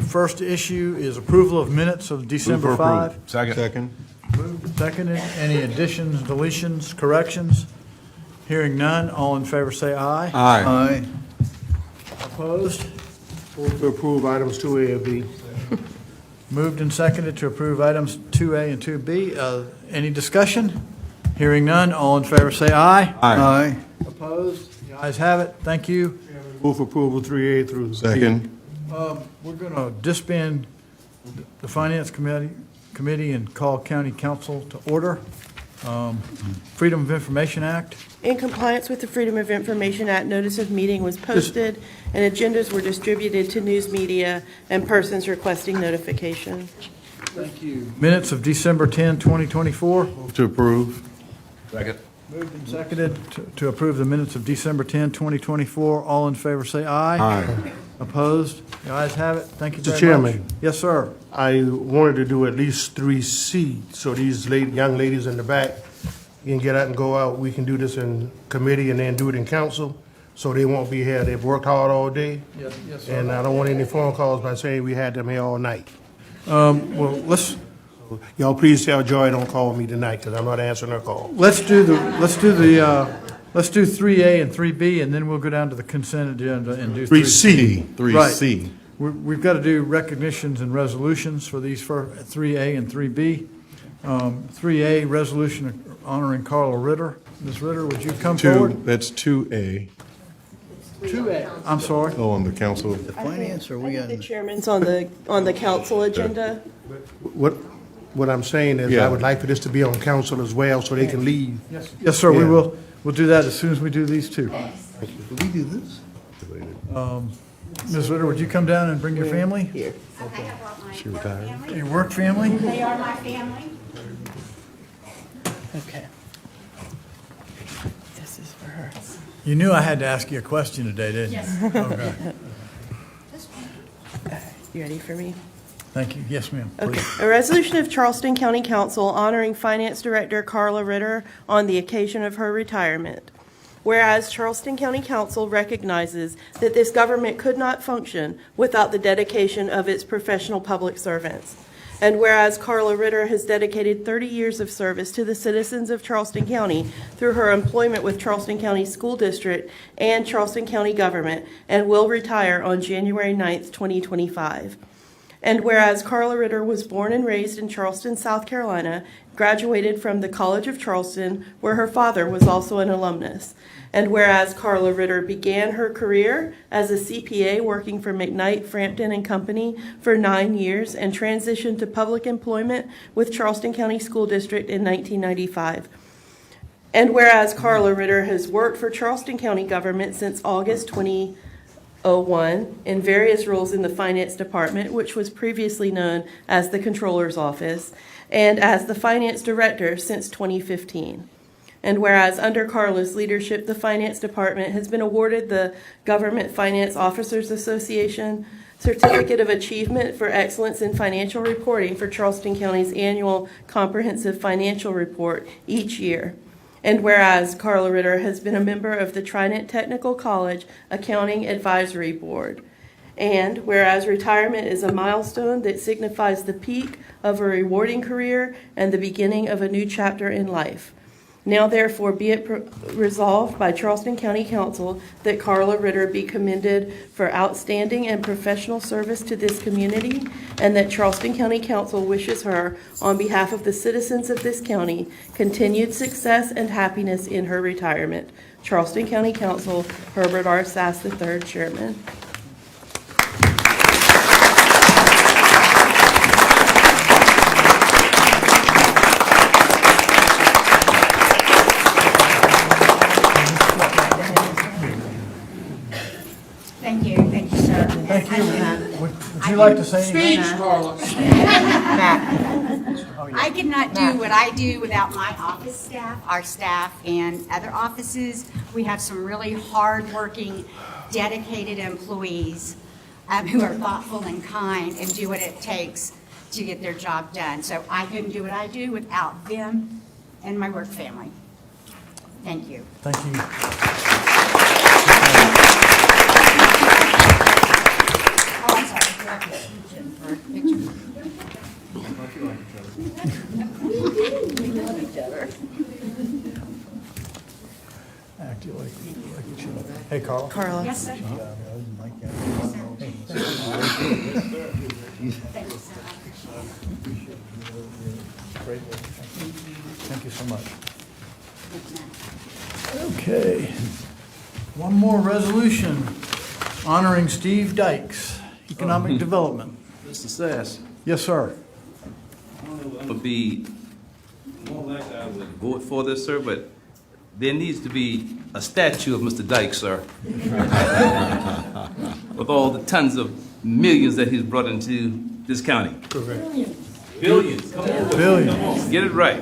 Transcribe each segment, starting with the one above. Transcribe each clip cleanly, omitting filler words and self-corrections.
First issue is approval of minutes of December 5. Second. Moved and seconded. Any additions, deletions, corrections? Hearing none, all in favor say aye. Aye. Opposed? Move to approve items 2A and B. Moved and seconded to approve items 2A and 2B. Any discussion? Hearing none, all in favor say aye. Aye. Opposed? The ayes have it. Thank you. Move for approval 3A through B. Second. We're going to disband the Finance Committee and call County Council to order. Freedom of Information Act. In compliance with the Freedom of Information Act, notice of meeting was posted and agendas were distributed to news media and persons requesting notification. Thank you. Minutes of December 10, 2024. Move to approve. Second. Moved and seconded to approve the minutes of December 10, 2024. All in favor say aye. Aye. Opposed? The ayes have it. Thank you very Mr. much. Chairman. Yes, sir. I wanted to do at least 3C, so these young ladies in the back can get out and go out. We can do this in committee and then do it in council, so they won't be here. They've worked hard all day, Yes, and I don't want any phone calls by saying we had them here all night. Well, Y'all please tell Joy don't call me tonight, because I'm not answering her call. let's do 3A and 3B, and then we'll go down to the consent agenda and do 3C. 3C. We've got to do recognitions and resolutions for these for 3A and 3B. 3A, resolution honoring Carla Ritter. Ms. Ritter, would you come forward? That's 2A. 2A. I'm sorry. Oh, on the council. Finance, or we I got? think the chairman's on the council agenda. What I'm saying is, Yeah. I would like for this to be on council as well, so they can leave. Yes, sir, we Yeah. will. We'll do that as soon as we do these two. Did we do this? Ms. Ritter, would you come down and bring your family? Here. Okay, I brought my She work retired? family. Your work family? They are my family. Okay. This is for her. You knew I had to ask you a question today, didn't you? Yes. Okay. You ready for me? Thank you. Yes, ma'am. Okay. Please. A resolution of Charleston County Council honoring Finance Director Carla Ritter on the occasion of her retirement. Whereas Charleston County Council recognizes that this government could not function without the dedication of its professional public servants. And whereas Carla Ritter has dedicated 30 years of service to the citizens of Charleston County through her employment with Charleston County School District and Charleston County government and will retire on January 9th, 2025. And whereas Carla Ritter was born and raised in Charleston, South Carolina, graduated from the College of Charleston, where her father was also an alumnus. And whereas Carla Ritter began her career as a CPA working for McKnight, Frampton and Company for 9 years and transitioned to public employment with Charleston County School District in 1995. And whereas Carla Ritter has worked for Charleston County government since August 2001 in various roles in the finance department, which was previously known as the Controller's Office, and as the finance director since 2015. And whereas under Carla's leadership, the finance department has been awarded the Government Finance Officers Association Certificate of Achievement for Excellence in Financial Reporting for Charleston County's annual comprehensive financial report each year. And whereas Carla Ritter has been a member of the Trident Technical College Accounting Advisory Board. And whereas retirement is a milestone that signifies the peak of a rewarding career and the beginning of a new chapter in life. Now therefore be it resolved by Charleston County Council that Carla Ritter be commended for outstanding and professional service to this community, and that Charleston County Council wishes her, on behalf of the citizens of this county, continued success and happiness in her retirement. Charleston County Council, Herbert R. Sass III, Chairman. Thank you, sir. Thank you. Would you like to say anything? I could not do what I do without my office staff, our staff, and other offices. We have some really hardworking, dedicated employees who are thoughtful and kind and do what it takes to get their job done. So I couldn't do what I do without them and my work family. Thank you. Thank you. Oh, I'm sorry. Act like you should. Hey, Carl. Carla. Yes, sir. Thank you so much. Okay. One more resolution honoring Steve Dykes, Economic Development. Mr. Sass, Yes, sir. would be more likely I would vote for this, sir, but there needs to be a statue of Mr. Dykes, sir. With all the tons of millions that he's brought into this county. Correct. Billions, come on, Billions. get it right.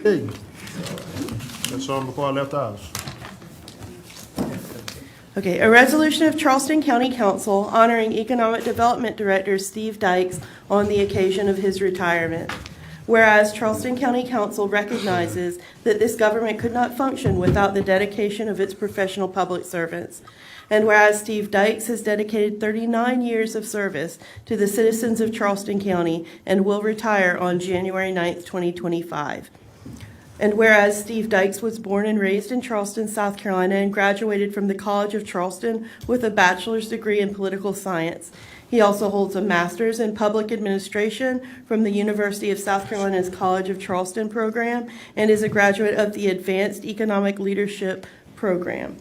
Hey. That's all before I left the house. Okay, a resolution of Charleston County Council honoring Economic Development Director Steve Dykes on the occasion of his retirement. Whereas Charleston County Council recognizes that this government could not function without the dedication of its professional public servants. And whereas Steve Dykes has dedicated 39 years of service to the citizens of Charleston County and will retire on January 9th, 2025. And whereas Steve Dykes was born and raised in Charleston, South Carolina, and graduated from the College of Charleston with a bachelor's degree in political science. He also holds a master's in public administration from the University of South Carolina's College of Charleston program and is a graduate of the Advanced Economic Leadership Program,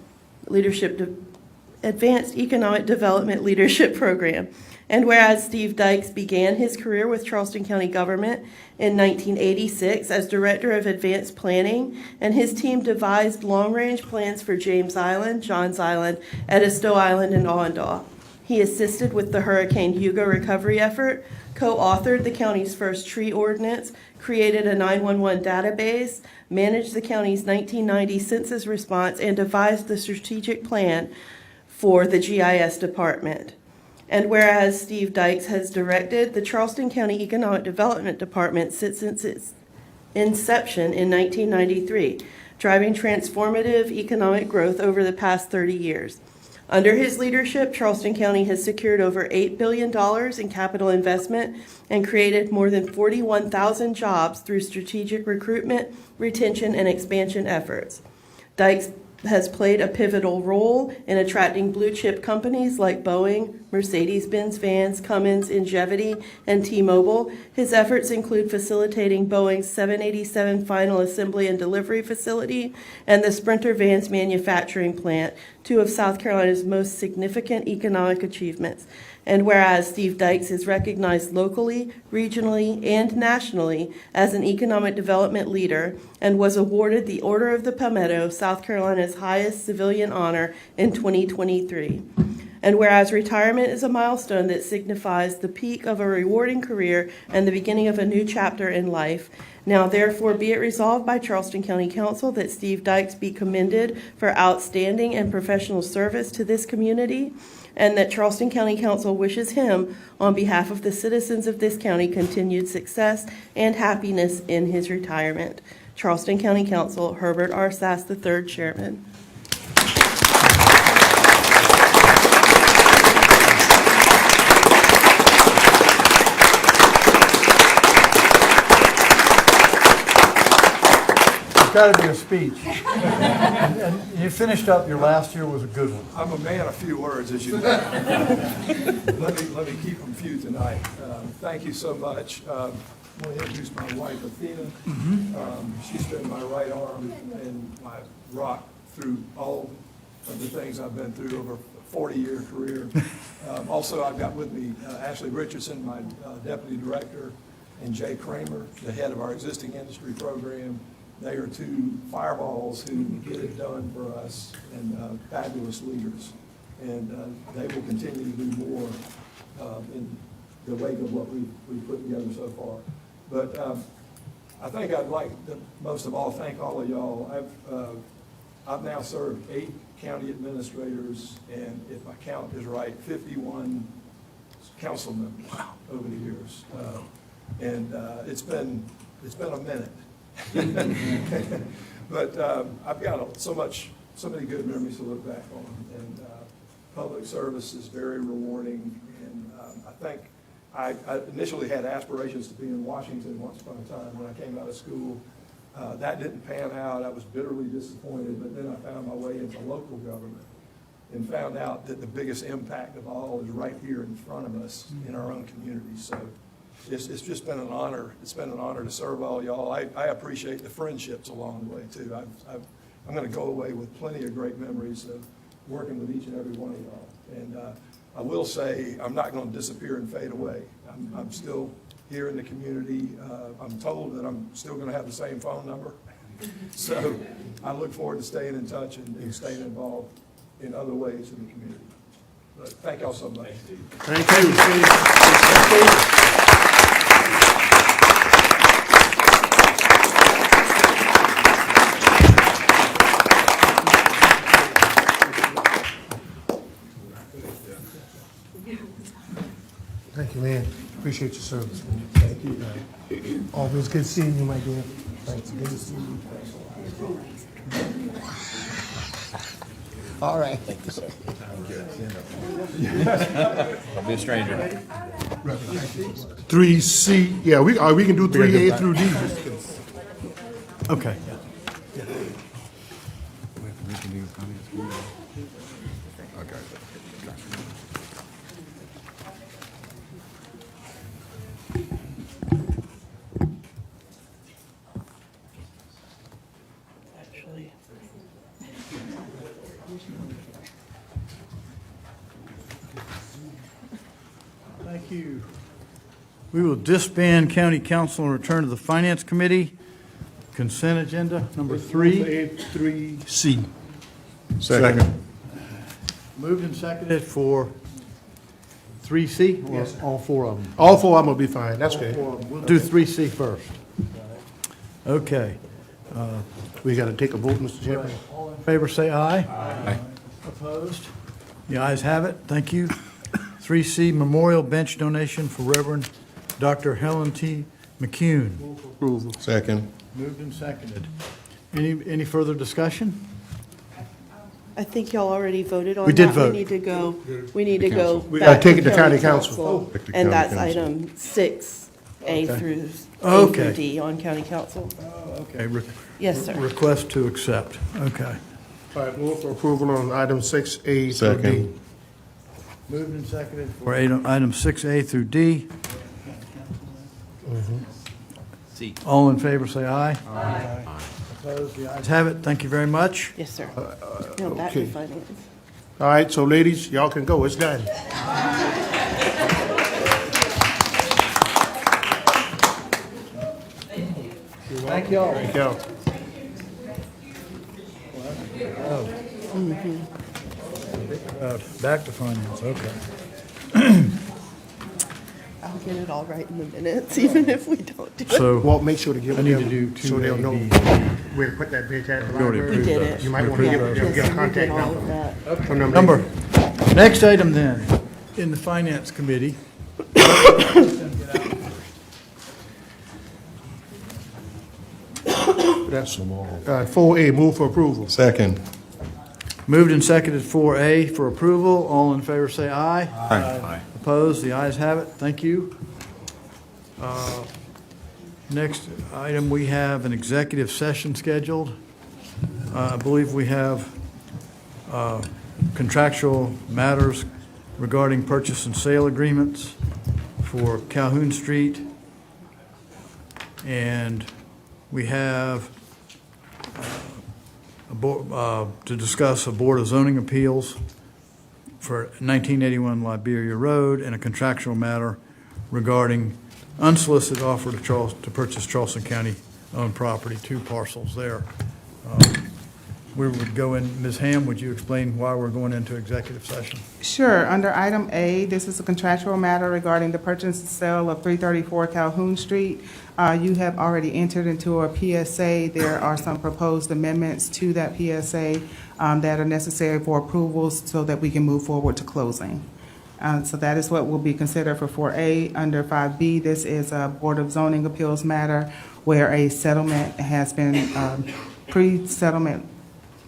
Advanced Economic Development Leadership Program. And whereas Steve Dykes began his career with Charleston County government in 1986 as Director of Advanced Planning, and his team devised long-range plans for James Island, Johns Island, Edisto Island, and Awendaw. He assisted with the Hurricane Hugo recovery effort, co-authored the county's first tree ordinance, created a 911 database, managed the county's 1990 census response, and devised the strategic plan for the GIS department. And whereas Steve Dykes has directed the Charleston County Economic Development Department since its inception in 1993, driving transformative economic growth over the past 30 years. Under his leadership, Charleston County has secured over $8 billion in capital investment and created more than 41,000 jobs through strategic recruitment, retention, and expansion efforts. Dykes has played a pivotal role in attracting blue-chip companies like Boeing, Mercedes-Benz Vans, Cummins, Ingevity, and T-Mobile. His efforts include facilitating Boeing's 787 final assembly and delivery facility and the Sprinter Vans manufacturing plant, two of South Carolina's most significant economic achievements. And whereas Steve Dykes is recognized locally, regionally, and nationally as an economic development leader and was awarded the Order of the Palmetto, South Carolina's highest civilian honor, in 2023. And whereas retirement is a milestone that signifies the peak of a rewarding career and the beginning of a new chapter in life, now therefore be it resolved by Charleston County Council that Steve Dykes be commended for outstanding and professional service to this community, and that Charleston County Council wishes him, on behalf of the citizens of this county, continued success and happiness in his retirement. Charleston County Council, Herbert R. Sass III, Chairman. It's got to be a speech. And you finished up, your last year was a good one. I'm a man of few words, as you know. Let me keep them few tonight. Thank you so much. I want to introduce my wife, Athena. She's been my right arm and my rock through all of the things I've been through over a 40-year career. Also, I've got with me Ashley Richardson, my deputy director, and Jay Kramer, the head of our existing industry program. They are two fireballs who get it done for us and fabulous leaders. And they will continue to do more in the wake of what we've put together so far. But I think I'd like to, most of all, thank all of y'all. I've now served 8 county administrators, and if my count is right, 51 council members over the years. And it's been a minute. But I've got so many good memories to look back on, and public service is very rewarding. And I think I initially had aspirations to be in Washington once upon a time when I came out of school. That didn't pan out. I was bitterly disappointed, but then I found my way into local government and found out that the biggest impact of all is right here in front of us in our own community. So it's just been an honor. It's been an honor to serve all y'all. I appreciate the friendships along the way too. I'm going to go away with plenty of great memories of working with each and every one of y'all. And I will say I'm not going to disappear and fade away. I'm still here in the community. I'm told that I'm still going to have the same phone number. So I look forward to staying in touch and staying involved in other ways in the community. But thank y'all so much. Thank you. Thank you, man. Appreciate your service. Thank you. Always good seeing you, my dear. Thanks. Good to see you. All right. Thank you, sir. Don't be a stranger. 3C, yeah, we can do 3A through D. Okay. Thank you. We will disband county council and return to the finance committee. Consent agenda number 3. 3C. Second. Moved and seconded for 3C, or all four of them? All four of them will be fine, that's good. We'll do 3C first. Okay. We got to take a vote, Mr. Chairman. All in favor, say aye. Aye. Opposed? The ayes have it. Thank you. 3C, memorial bench donation for Reverend Dr. Helen T. McCune. Approval. Second. Moved and seconded. Any further discussion? I think y'all already voted on that. We did vote. We need to go We gotta back take to it to county council. Back to And county that's council. item 6A through Okay. D on county council. Okay. Yes, sir. Request to accept. Okay. All right, move for approval on item 6A through D. Second. Moved and seconded for item 6A through D. See. All in favor, say aye. Aye. Opposed? The ayes have it. Thank you very much. Yes, sir. Now back to okay. finance. All right, so ladies, y'all can go, it's done. Thank y'all. Thank y'all. Back to finance, okay. I'll get it all right in the minutes, even if we don't do it. So, Well, make sure to give I need to them, do so they'll 2A, know B, where to put that bench at the We already library. We did approved it. You might want to give them Yes, get a we contact did all of number that. from them. number, next item then, in the finance committee. That's 4A, move for approval. Second. Moved and seconded 4A for approval. All in favor, say aye. Aye. Opposed? The ayes have it. Thank you. Next item, we have an executive session scheduled. I believe we have contractual matters regarding purchase and sale agreements for Calhoun Street. And we have to discuss a Board of Zoning Appeals for 1981 Liberia Road and a contractual matter regarding unsolicited offer to purchase Charleston County-owned property, 2 parcels there. We would go in, Ms. Ham, would you explain why we're going into executive session? Sure. Under item A, this is a contractual matter regarding the purchase and sale of 334 Calhoun Street. You have already entered into a PSA. There are some proposed amendments to that PSA that are necessary for approvals so that we can move forward to closing. So that is what will be considered for 4A. Under 5B, this is a Board of Zoning Appeals matter where a settlement has been, pre-settlement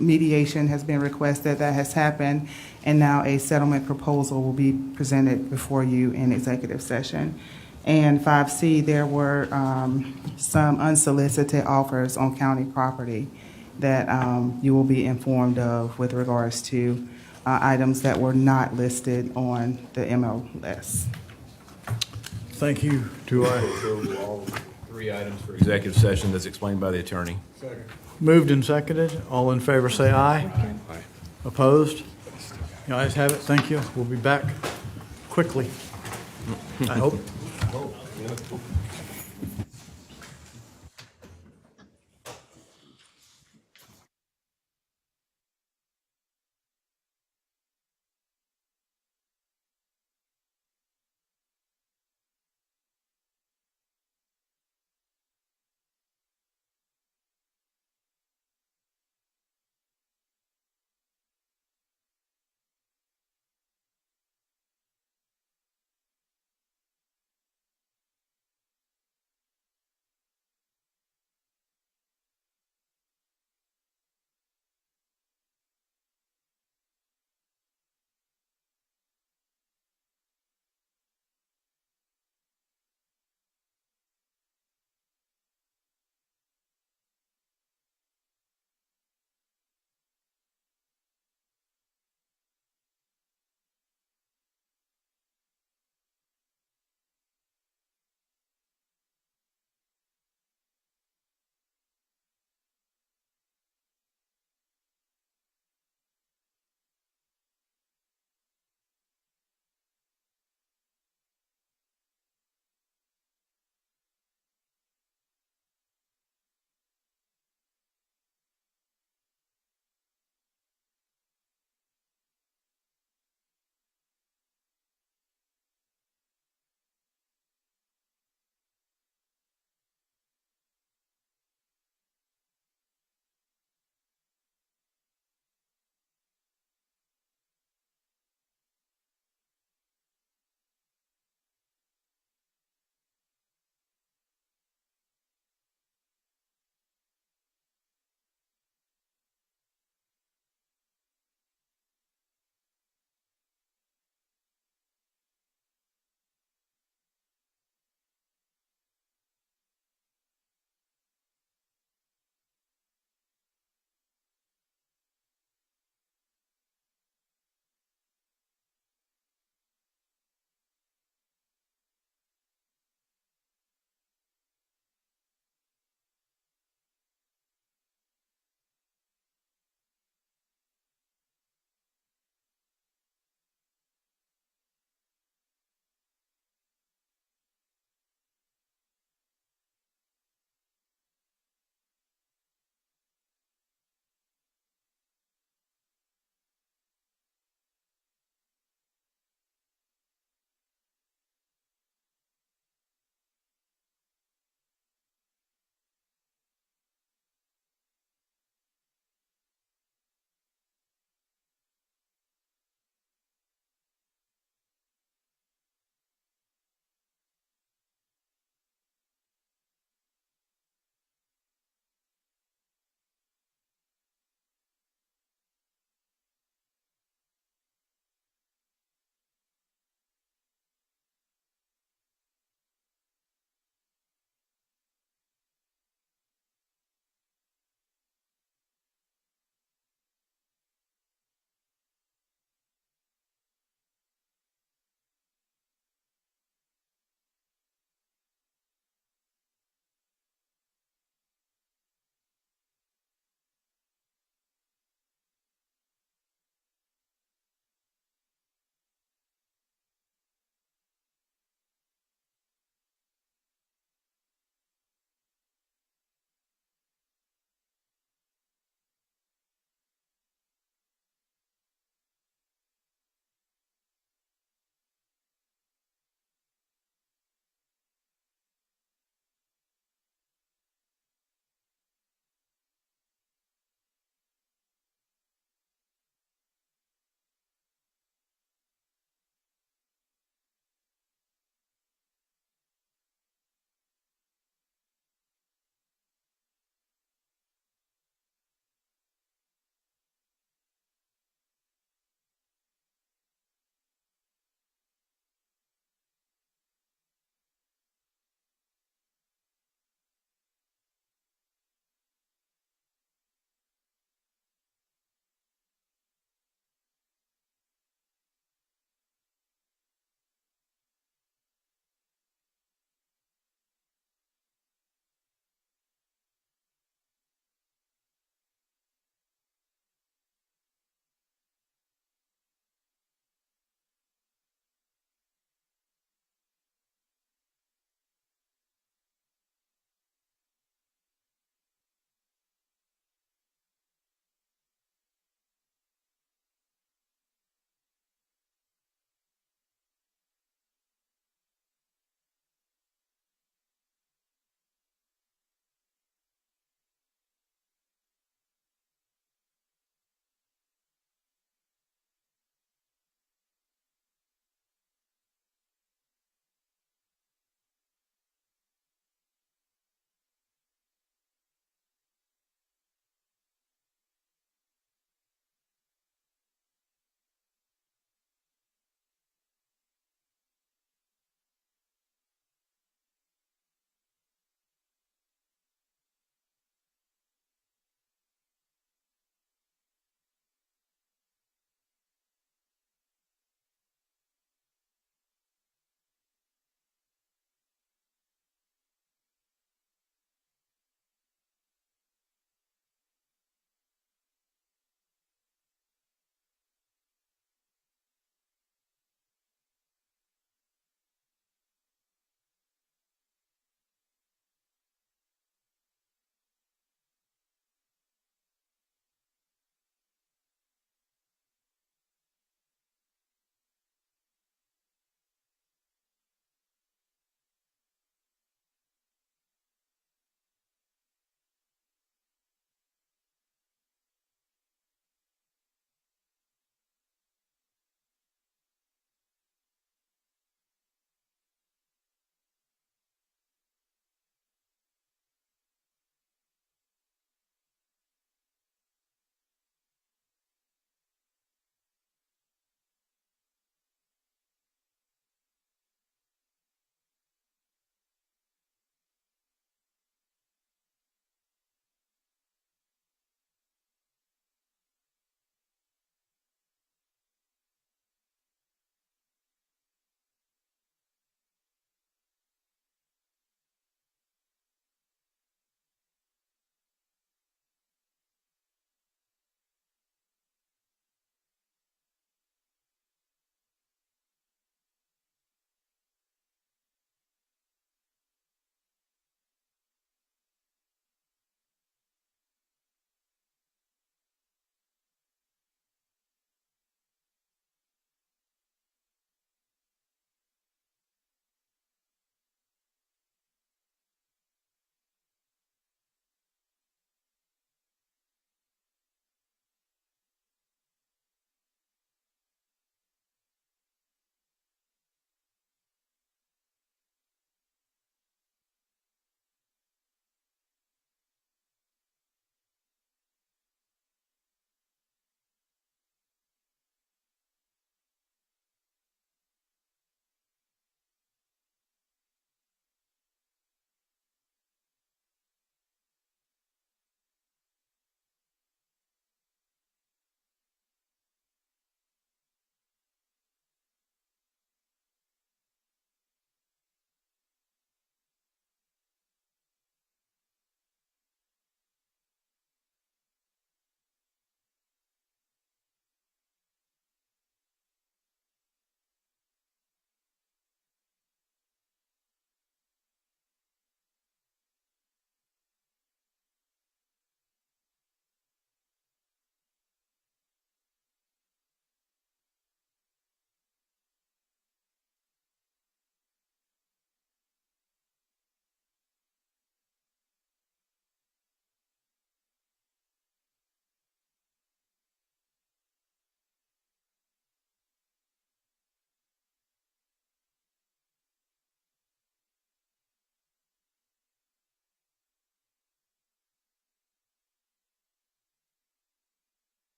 mediation has been requested, that has happened, and now a settlement proposal will be presented before you in executive session. And 5C, there were some unsolicited offers on county property that you will be informed of with regards to items that were not listed on the MLS. Thank you to our, All three items for executive session that's explained by the attorney. moved and seconded. All in favor, say aye. Aye. Opposed? The ayes have it. Thank you. We'll be back quickly, I hope.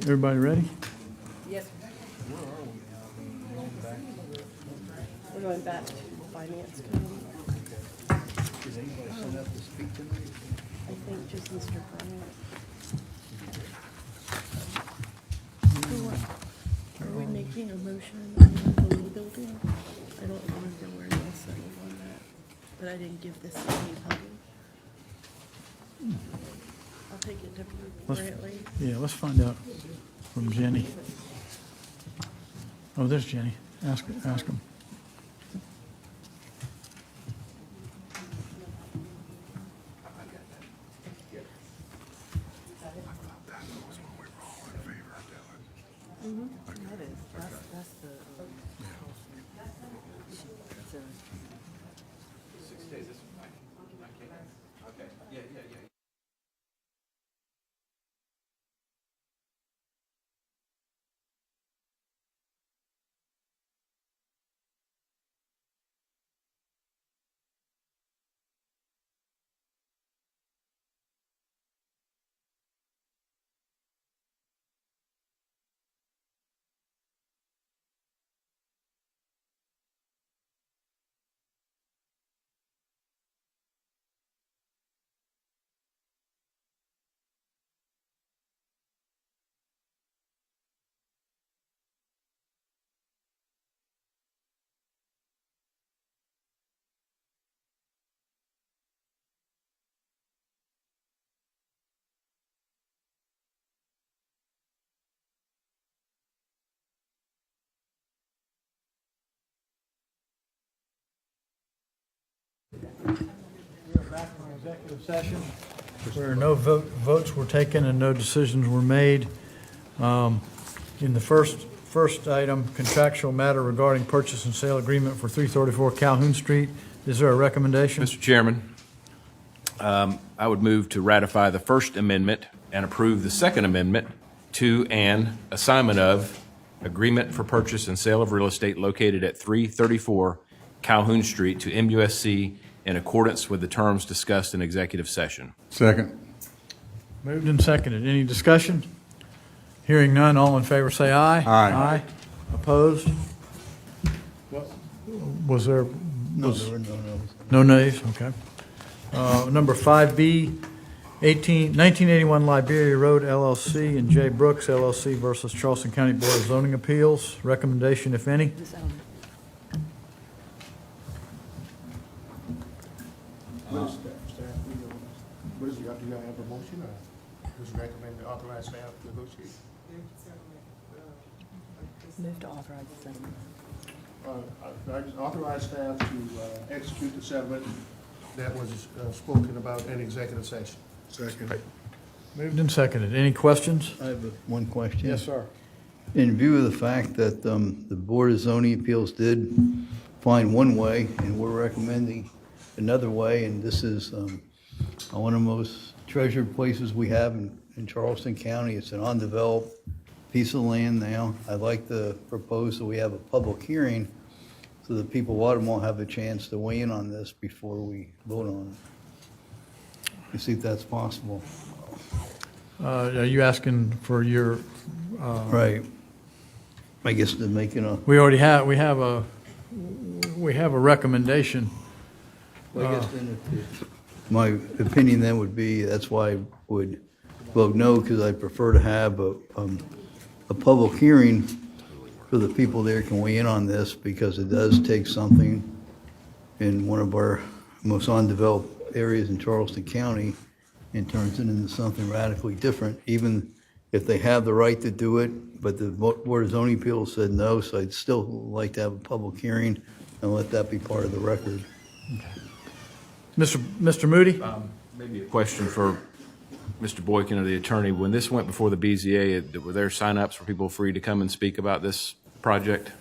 Everybody ready? Yes. We're going back to finance committee. Is anybody set up to speak tonight? I think just Mr. Bryant. Are we making a motion on the legal building? I don't remember where you settled on that, but I didn't give this to anybody. I'll take it to Brantley. Yeah, let's find out from Jenny. Oh, there's Jenny. Ask him. We're back from executive session where no votes were taken and no decisions were made. In the first item, contractual matter regarding purchase and sale agreement for 334 Calhoun Street. Is there a recommendation? Mr. Chairman, I would move to ratify the First Amendment and approve the Second Amendment to an assignment of agreement for purchase and sale of real estate located at 334 Calhoun Street to MUSC in accordance with the terms discussed in executive session. Second. Moved and seconded. Any discussion? Hearing none, all in favor say aye. Aye. Opposed? Was there? No, there were no no's. No nays, okay. Number 5B 1981 Liberia Road LLC and J. Brooks LLC versus Charleston County Board of Zoning Appeals. Recommendation, if any? What is do y'all have a motion or just recommend to authorize staff to negotiate? Move to authorize the settlement. I just authorize staff to execute the settlement that was spoken about in executive session. Second. Moved and seconded. Any questions? I have one question. Yes, sir. In view of the fact that the Board of Zoning Appeals did find one way, and we're recommending another way, and this is one of the most treasured places we have in Charleston County. It's an undeveloped piece of land now. I'd like to propose that we have a public hearing so that people of Watermore have a chance to weigh in on this before we vote on it. You see if that's possible. Are you asking for your, Right. I guess they're making a, we have a recommendation. well, I guess then my opinion then would be, that's why I would vote no, because I prefer to have a public hearing so the people there can weigh in on this, because it does take something in one of our most undeveloped areas in Charleston County and turns it into something radically different, even if they have the right to do it, but the Board of Zoning Appeals said no, so I'd still like to have a public hearing and let that be part of the record. Mr. Moody? Maybe a question for Mr. Boykin or the attorney. When this went before the BZA, were there sign-ups for people free to come and speak about this project?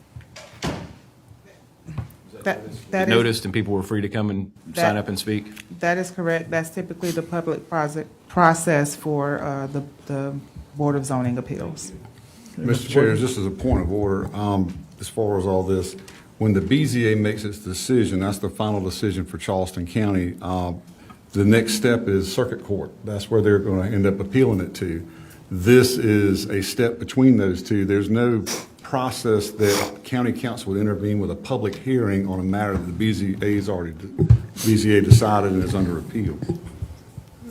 That is, Noticed and people were free to come and sign up and speak? that is correct. That's typically the public process for the Board of Zoning Appeals. Mr. Chair, just as a point of order, as far as all this, when the BZA makes its decision, that's the final decision for Charleston County. The next step is circuit court. That's where they're going to end up appealing it to. This is a step between those two. There's no process that county council would intervene with a public hearing on a matter that the BZA decided and is under appeal.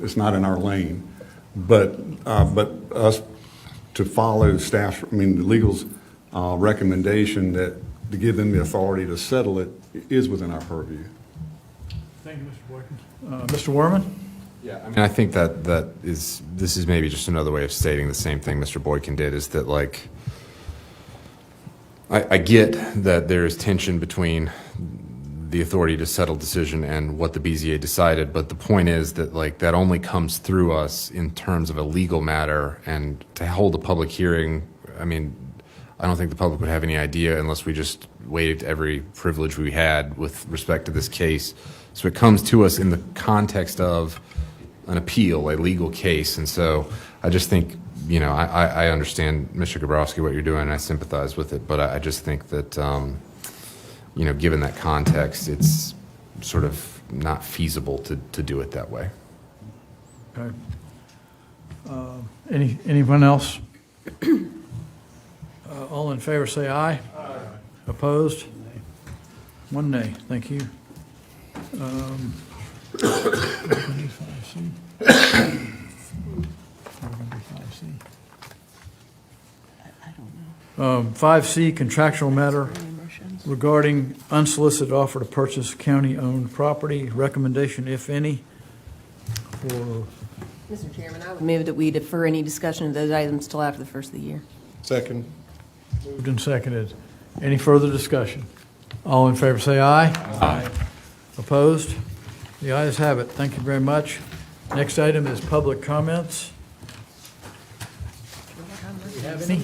It's not in our lane. But us to follow staff's, the legal's recommendation that to give them the authority to settle it is within our purview. Thank you, Mr. Boykin. Mr. Werman? Yeah, I think this is maybe just another way of stating the same thing Mr. Boykin did, is that, like, I get that there is tension between the authority to settle decision and what the BZA decided, but the point is that, like, that only comes through us in terms of a legal matter, and to hold a public hearing, I don't think the public would have any idea unless we just waived every privilege we had with respect to this case. So it comes to us in the context of an appeal, a legal case, and so I just think, I understand, Mr. Gabrowski, what you're doing, and I sympathize with it, but I just think that, given that context, it's sort of not feasible to do it that way. Okay. Anyone else? All in favor, say aye. Aye. Opposed? One nay. Thank you. 5C, contractual matter regarding unsolicited offer to purchase county-owned property. Recommendation, if any, for... Mr. Chairman, I would move that we defer any discussion of those items till after the first of the year. Second. Moved and seconded. Any further discussion? All in favor say aye. Aye. Opposed? The ayes have it. Thank you very much. Next item is public comments. Do we have any?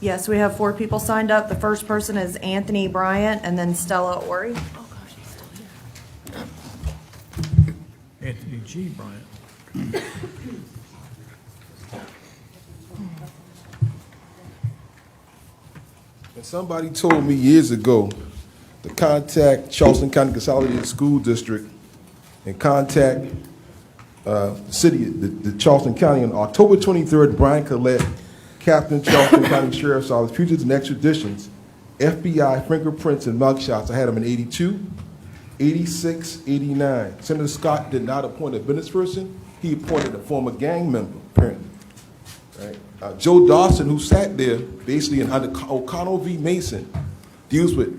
Yes, we have 4 people signed up. The first person is Anthony Bryant, and then Stella Ori. Oh, gosh, he's still here. Anthony G. Bryant. And somebody told me years ago to contact Charleston County Consolidated School District and contact the Charleston County. On October 23rd, Brian Collette, Captain, Charleston County Sheriff's Office, fugitives and extraditions, FBI fingerprints and mugshots. I had them in 82, 86, 89. Senator Scott did not appoint a business person. he appointed a former gang member, apparently. Right? Joe Dawson, who sat there, basically under O'Connell v. Mason, deals with,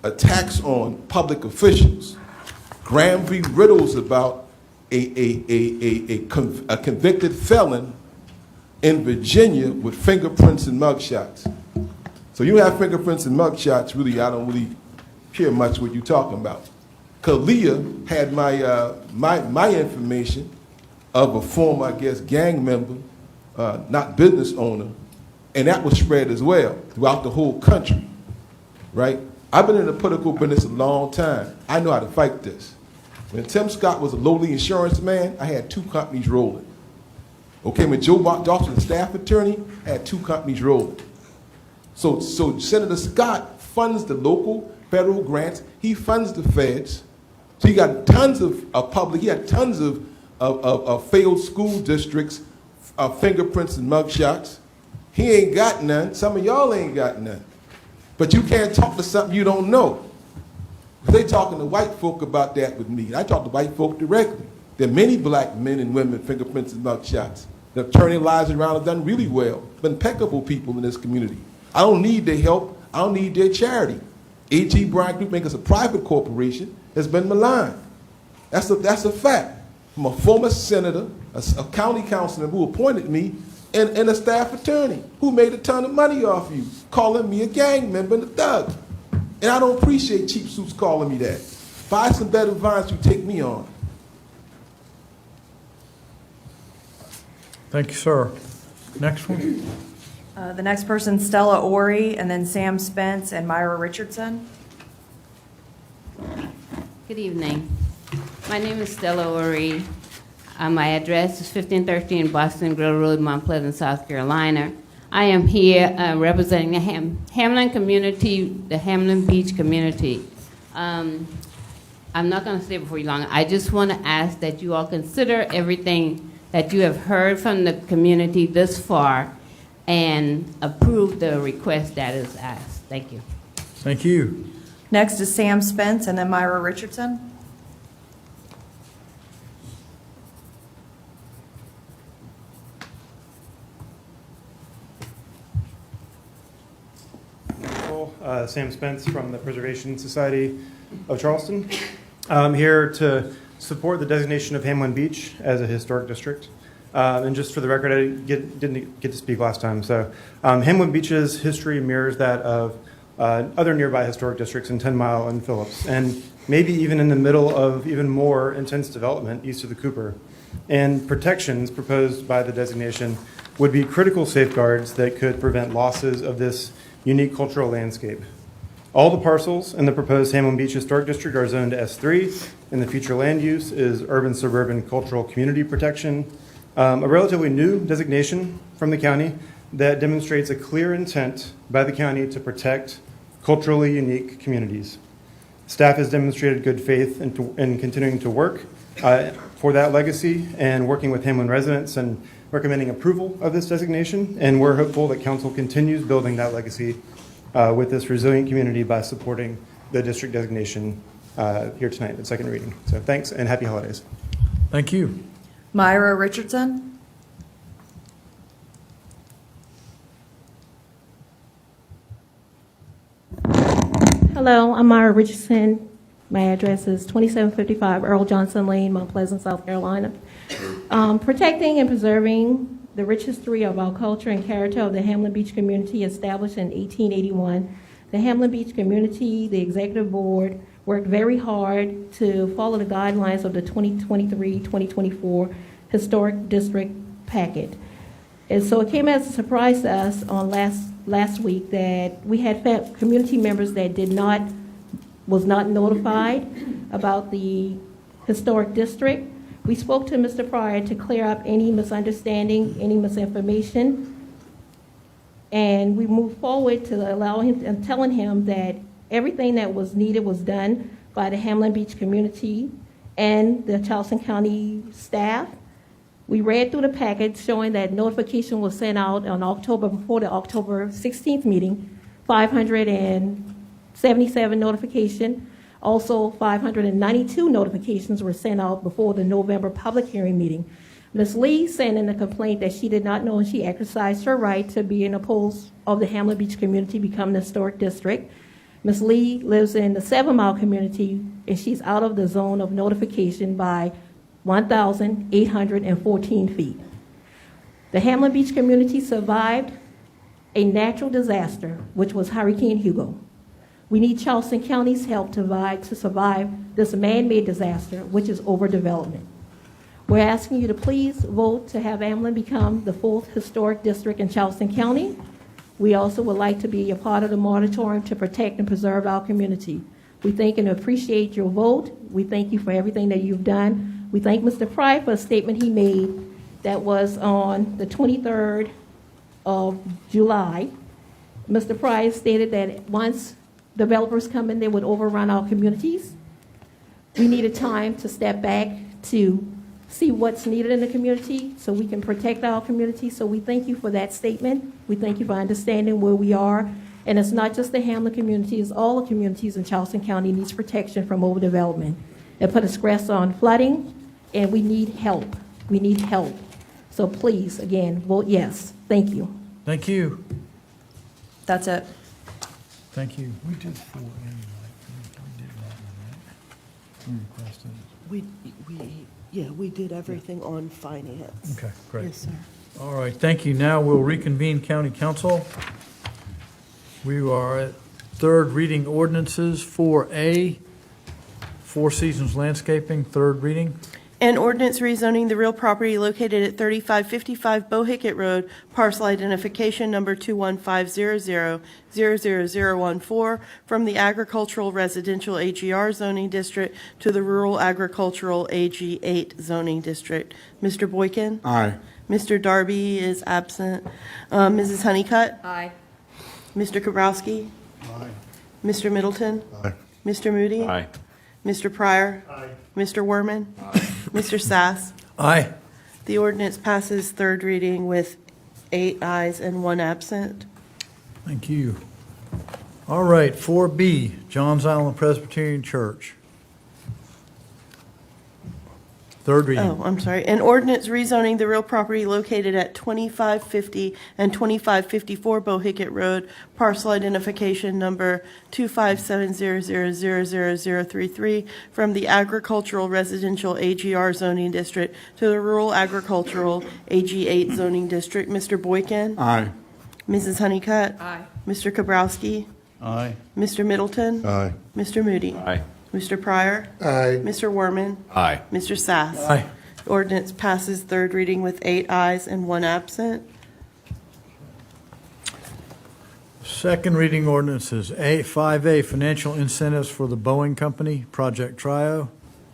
attacks on public officials. Graham v. Riddle's about a convicted felon in Virginia with fingerprints and mugshots. So you have fingerprints and mugshots, really, I don't really care much what you're talking about. Kalia had my information of a former, I guess, gang member, not business owner, and that was spread as well throughout the whole country, right? I've been in the political business a long time. I know how to fight this. When Tim Scott was a lowly insurance man, I had 2 companies rolling. Okay, when Joe Dawson, the staff attorney, I had 2 companies rolling. So Senator Scott funds the local federal grants. He funds the feds. So he got tons of public. He had tons of failed school districts, fingerprints and mugshots. He ain't got none. Some of y'all ain't got none. But you can't talk to something you don't know. They talking to white folk about that with me. I talk to white folk directly. There are many black men and women, fingerprints and mugshots, that have turned their lives around and done really well. Impeccable people in this community. I don't need their help. I don't need their charity. A.G. Bryant Group, making us a private corporation, has been maligned. That's a fact. From a former senator, a county councilman who appointed me, and a staff attorney who made a ton of money off you, calling me a gang member and a thug. And I don't appreciate cheap suits calling me that. Buy some better vines, you take me on. Thank you, sir. Next one. The next person, Stella Ori, and then Sam Spence and Myra Richardson. Good evening. My name is Stella Ori. My address is 1513 Boston Grill Road, Mount Pleasant, South Carolina. I am here representing the Hamlin community, the Hamlin Beach community. I'm not going to stay before you long. I just want to ask that you all consider everything that you have heard from the community this far and approve the request that is asked. Thank you. Thank you. Next is Sam Spence and then Myra Richardson. Sam Spence from the Preservation Society of Charleston. I'm here to support the designation of Hamlin Beach as a historic district. And just for the record, I didn't get to speak last time. So Hamlin Beach's history mirrors that of other nearby historic districts in 10 Mile and Phillips, and maybe even in the middle of even more intense development east of the Cooper. And protections proposed by the designation would be critical safeguards that could prevent losses of this unique cultural landscape. All the parcels in the proposed Hamlin Beach Historic District are zoned S3, and the future land use is urban suburban cultural community protection, a relatively new designation from the county that demonstrates a clear intent by the county to protect culturally unique communities. Staff has demonstrated good faith in continuing to work for that legacy and working with Hamlin residents and recommending approval of this designation, and we're hopeful that council continues building that legacy with this resilient community by supporting the district designation here tonight at second reading. So thanks and happy holidays. Thank you. Myra Richardson. Hello, I'm Myra Richardson. My address is 2755 Earl Johnson Lane, Mount Pleasant, South Carolina. Protecting and preserving the rich history of our culture and character of the Hamlin Beach community established in 1881. The Hamlin Beach community, the executive board, worked very hard to follow the guidelines of the 2023-2024 Historic District Packet. And so it came as a surprise to us on last week that we had community members that was not notified about the historic district. We spoke to Mr. Pryor to clear up any misunderstanding, any misinformation, and we moved forward to allow him and telling him that everything that was needed was done by the Hamlin Beach community and the Charleston County staff. We read through the package showing that notification was sent out on before the October 16th meeting, 577 notification. Also, 592 notifications were sent out before the November public hearing meeting. Ms. Lee sent in a complaint that she did not know and she exercised her right to be in opposed of the Hamlet Beach community becoming a historic district. Ms. Lee lives in the 7 Mile community and she's out of the zone of notification by 1,814 feet. The Hamlet Beach community survived a natural disaster, which was Hurricane Hugo. We need Charleston County's help to survive this man-made disaster, which is overdevelopment. We're asking you to please vote to have Hamlin become the 4th historic district in Charleston County. We also would like to be a part of the moratorium to protect and preserve our community. We thank and appreciate your vote. We thank you for everything that you've done. We thank Mr. Fry for a statement he made that was on the 23rd of July. Mr. Fry stated that once developers come in, they would overrun our communities. We needed time to step back to see what's needed in the community so we can protect our community. So we thank you for that statement. We thank you for understanding where we are. And it's not just the Hamlet community, it's all the communities in Charleston County needs protection from overdevelopment. It put a stress on flooding, and we need help. We need help. So please, again, vote yes. Thank you. Thank you. That's it. Thank you. We did 4 anyway. We did that one, right? We requested. We did everything on finance. Okay, great. Yes, sir. All right, thank you. Now we'll reconvene county council. We are at third reading ordinances. 4A, Four Seasons Landscaping, third reading. An ordinance rezoning the real property located at 3555 Bohicket Road, parcel identification number 21500000014, from the agricultural residential AGR zoning district to the rural agricultural AG8 zoning district. Mr. Boykin? Aye. Mr. Darby is absent. Mrs. Honeycutt? Aye. Mr. Kabrowski? Aye. Mr. Middleton? Aye. Mr. Moody? Aye. Mr. Pryor? Aye. Mr. Werman? Mr. Sass? Aye. The ordinance passes third reading with 8 ayes and 1 absent. Thank you. All right, 4B, Johns Island Presbyterian Church. Third reading. Oh, I'm sorry. An ordinance rezoning the real property located at 2550 and 2554 Bohicket Road, parcel identification number 25700000033, from the agricultural residential AGR zoning district to the rural agricultural AG8 zoning district. Mr. Boykin? Aye. Mrs. Honeycutt? Aye. Mr. Kabrowski? Aye. Mr. Middleton? Aye. Mr. Moody? Aye. Mr. Pryor? Aye. Mr. Werman? Aye. Mr. Sass? Aye. Ordinance passes third reading with 8 ayes and 1 absent. Second reading ordinances, 5A, financial incentives for the Boeing Company, Project Trio.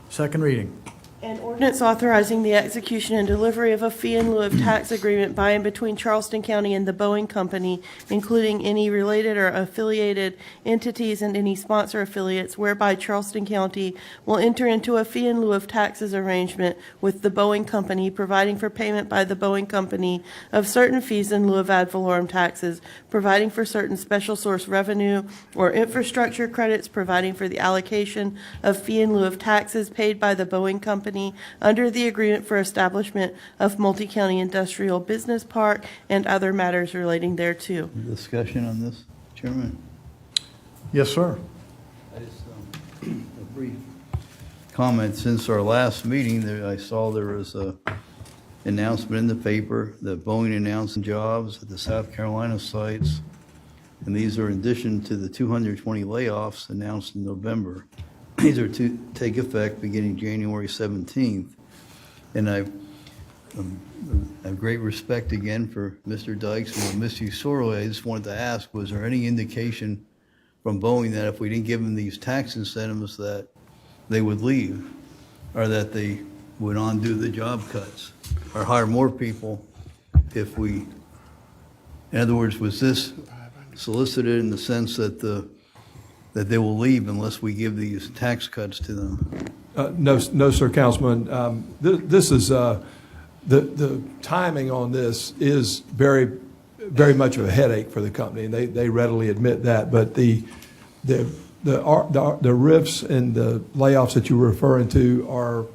Second reading. An ordinance authorizing the execution and delivery of a fee in lieu of tax agreement by and between Charleston County and the Boeing Company, including any related or affiliated entities and any sponsor affiliates, whereby Charleston County will enter into a fee in lieu of taxes arrangement with the Boeing Company, providing for payment by the Boeing Company of certain fees in lieu of ad valorem taxes, providing for certain special source revenue or infrastructure credits, providing for the allocation of fee in lieu of taxes paid by the Boeing Company under the agreement for establishment of multi-county industrial business park and other matters relating thereto. Discussion on this, Chairman? Yes, sir. I just, a brief comment. Since our last meeting, I saw there was a announcement in the paper that Boeing announcing jobs at the South Carolina sites, and these are in addition to the 220 layoffs announced in November. These are to take effect beginning January 17th. And I have great respect again for Mr. Dykes and we'll miss you sorely. I just wanted to ask, was there any indication from Boeing that if we didn't give them these tax incentives that they would leave, or that they would undo the job cuts or hire more people if we, in other words, was this solicited in the sense that that they will leave unless we give these tax cuts to them? No, sir, Councilman. This is, the timing on this is very, very much of a headache for the company, and they readily admit that. But the the rifts and the layoffs that you were referring to are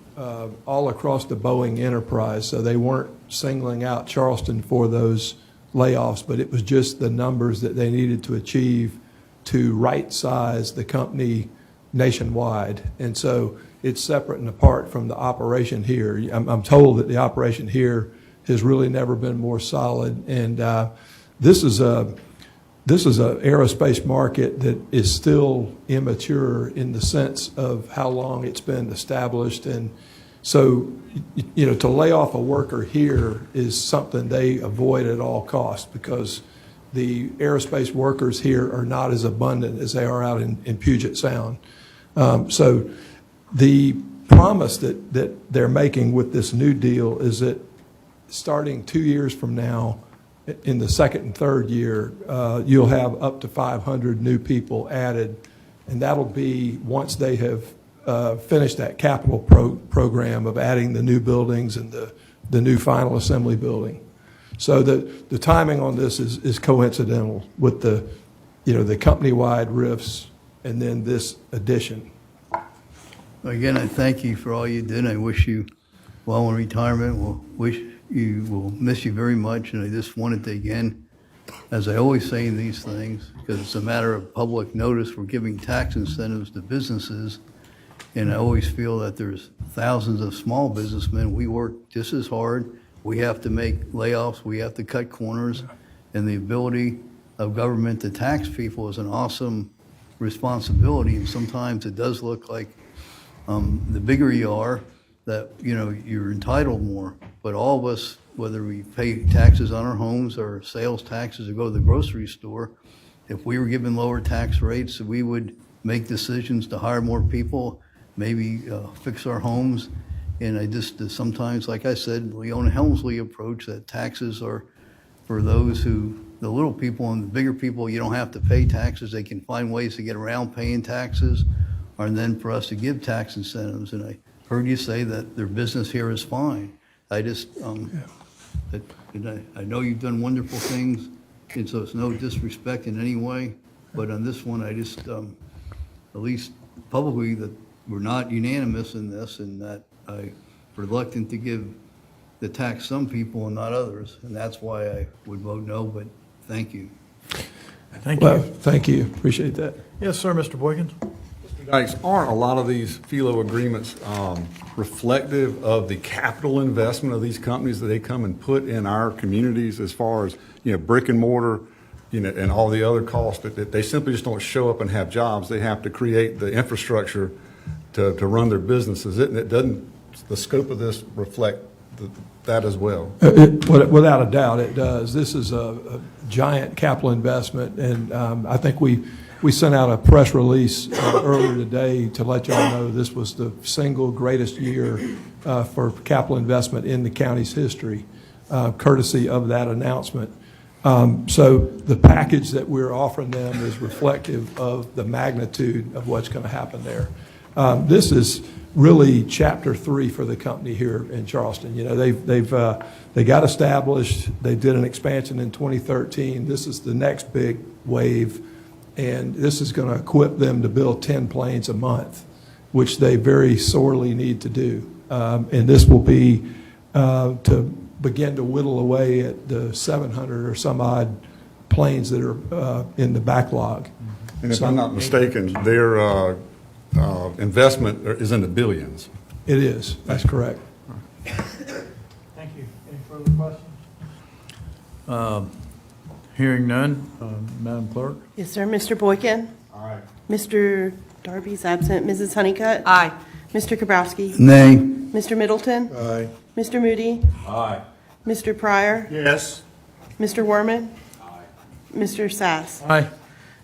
all across the Boeing enterprise, so they weren't singling out Charleston for those layoffs, but it was just the numbers that they needed to achieve to right-size the company nationwide. And so it's separate and apart from the operation here. I'm told that the operation here has really never been more solid, and this is a aerospace market that is still immature in the sense of how long it's been established. And so, to lay off a worker here is something they avoid at all costs, because the aerospace workers here are not as abundant as they are out in Puget Sound. So the promise that they're making with this new deal is that starting 2 years from now, in the second and third year, you'll have up to 500 new people added, and that'll be once they have finished that capital program of adding the new buildings and the new final assembly building. So the timing on this is coincidental with the company-wide RIFs and then this addition. Again, I thank you for all you did. I wish you well in retirement. We'll miss you very much, and I just wanted to, again, as I always say in these things, because it's a matter of public notice, we're giving tax incentives to businesses, and I always feel that there's thousands of small businessmen. We work just as hard. We have to make layoffs. We have to cut corners, and the ability of government to tax people is an awesome responsibility, and sometimes it does look like the bigger you are, that you're entitled more. But all of us, whether we pay taxes on our homes or sales taxes or go to the grocery store, if we were given lower tax rates, we would make decisions to hire more people, maybe fix our homes. And I just sometimes, like I said, Leona Helmsley approach that taxes are for those who, the little people, and the bigger people, you don't have to pay taxes. They can find ways to get around paying taxes, and then for us to give tax incentives. And I heard you say that their business here is fine. I just, I know you've done wonderful things, and so it's no disrespect in any way, but on this one, I just, at least publicly, that we're not unanimous in this, and that I'm reluctant to give the tax some people and not others, and that's why I would vote no, but thank you. Thank you. Well, thank you. Appreciate that. Yes, sir, Mr. Boykins. Dykes, aren't a lot of these FILO agreements reflective of the capital investment of these companies that they come and put in our communities, as far as brick and mortar, and all the other costs that they simply just don't show up and have jobs. They have to create the infrastructure to run their businesses. Doesn't the scope of this reflect that as well? Without a doubt, it does. This is a giant capital investment, and I think we sent out a press release earlier today to let y'all know this was the single greatest year for capital investment in the county's history, courtesy of that announcement. So the package that we're offering them is reflective of the magnitude of what's going to happen there. This is really chapter 3 for the company here in Charleston. They got established. They did an expansion in 2013. This is the next big wave. And this is going to equip them to build 10 planes a month, which they very sorely need to do. And this will be to begin to whittle away at the 700 or some odd planes that are in the backlog. And if I'm not mistaken, their investment is in the billions. It is. That's correct. Thank you. Any further questions? Hearing none, Madam Clerk? Yes, sir. Mr. Boykin? Aye. Mr. Darby's absent. Mrs. Honeycutt? Aye. Mr. Kabrowski? Nay. Mr. Middleton? Aye. Mr. Moody? Aye. Mr. Pryor? Yes. Mr. Werman? Mr. Sass? Aye.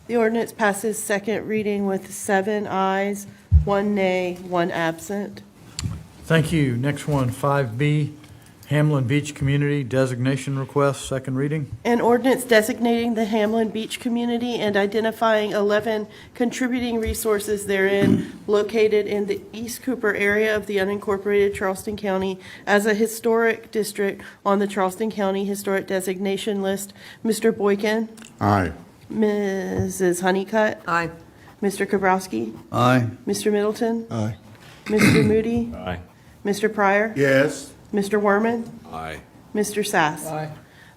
The ordinance passes second reading with 7 ayes, 1 nay, 1 absent. Thank you. Next one, 5B, Hamlin Beach Community Designation Request, second reading. An ordinance designating the Hamlin Beach community and identifying 11 contributing resources therein located in the East Cooper area of the unincorporated Charleston County as a historic district on the Charleston County Historic Designation List. Mr. Boykin? Aye. Mrs. Honeycutt? Aye. Mr. Kabrowski? Aye. Mr. Middleton? Aye. Mr. Moody? Aye. Mr. Pryor? Yes. Mr. Werman? Aye. Mr. Sass? Aye.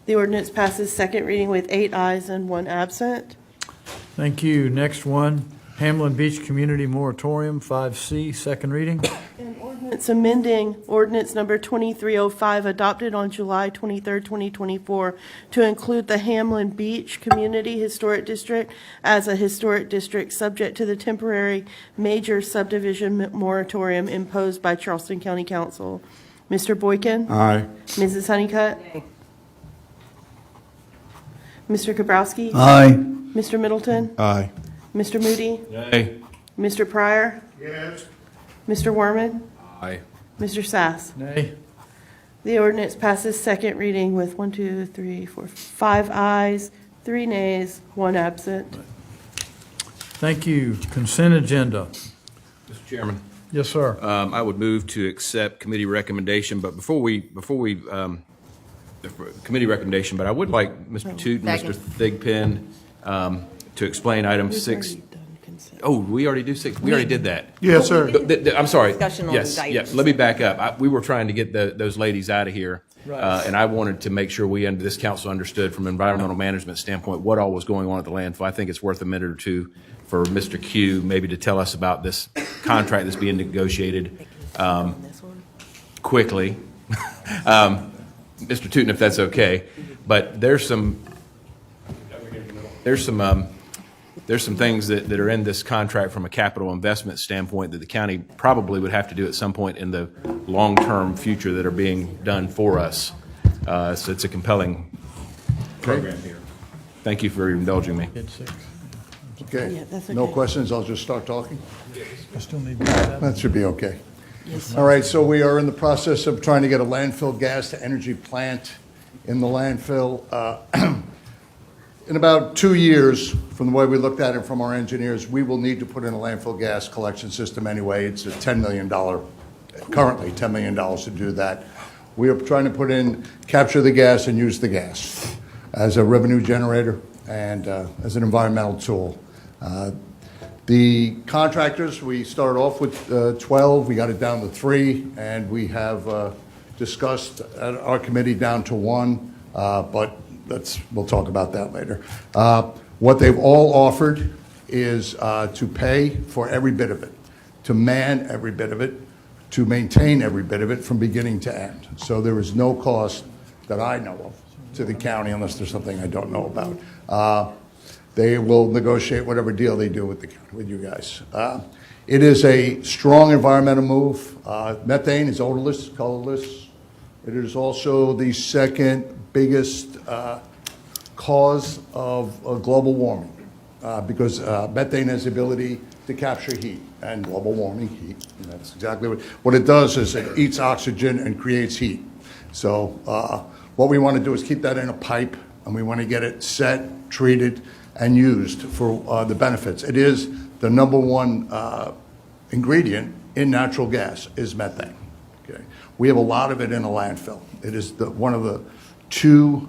The ordinance passes second reading with 8 ayes and 1 absent. Thank you. Next one, Hamlin Beach Community Moratorium, 5C, second reading. It's amending ordinance number 2305 adopted on July 23, 2024 to include the Hamlin Beach Community Historic District as a historic district subject to the temporary major subdivision moratorium imposed by Charleston County Council. Mr. Boykin? Aye. Mrs. Honeycutt? Mr. Kabrowski? Aye. Mr. Middleton? Aye. Mr. Moody? Aye. Mr. Pryor? Yes. Mr. Werman? Aye. Mr. Sass? Nay. The ordinance passes second reading with 5 ayes, 3 nays, 1 absent. Thank you. Consent agenda. Mr. Chairman. Yes, sir. I would move to accept committee recommendation, but before we committee recommendation, but I would like Mr. Tootin, Mr. Thigpen, to explain item 6. Oh, we already do 6. We already did that. Yes, sir. I'm sorry. Discussion on Yes, indictments. yeah. Let me back up. We were trying to get those ladies out of here, Right. and I wanted to make sure this council understood from an environmental management standpoint what all was going on at the landfill. I think it's worth a minute or two for Mr. Q maybe to tell us about this contract that's being negotiated quickly. Mr. Tootin, if that's okay, but there's some things that are in this contract from a capital investment standpoint that the county probably would have to do at some point in the long-term future that are being done for us. So it's a compelling program here. Thank you for indulging me. Hit 6. Okay. Yeah, that's No okay. questions, I'll just start talking? I still need that. That should be okay. All right, so we are in the process of trying to get a landfill gas to energy plant in the landfill. In about 2 years, from the way we looked at it from our engineers, we will need to put in a landfill gas collection system anyway. It's a $10 million, currently $10 million to do that. We are trying to put in, capture the gas and use the gas as a revenue generator and as an environmental tool. The contractors, we started off with 12, we got it down to 3, and we have discussed at our committee down to 1, but we'll talk about that later. What they've all offered is to pay for every bit of it, to man every bit of it, to maintain every bit of it from beginning to end. So there is no cost that I know of to the county unless there's something I don't know about. They will negotiate whatever deal they do with the county, with you guys. It is a strong environmental move. Methane is odorless, colorless. It is also the second biggest cause of global warming because methane has the ability to capture heat and global warming heat. And that's exactly what it does is it eats oxygen and creates heat. So what we want to do is keep that in a pipe and we want to get it set, treated, and used for the benefits. It is the number one ingredient in natural gas is methane. Okay? We have a lot of it in a landfill. It is one of the 2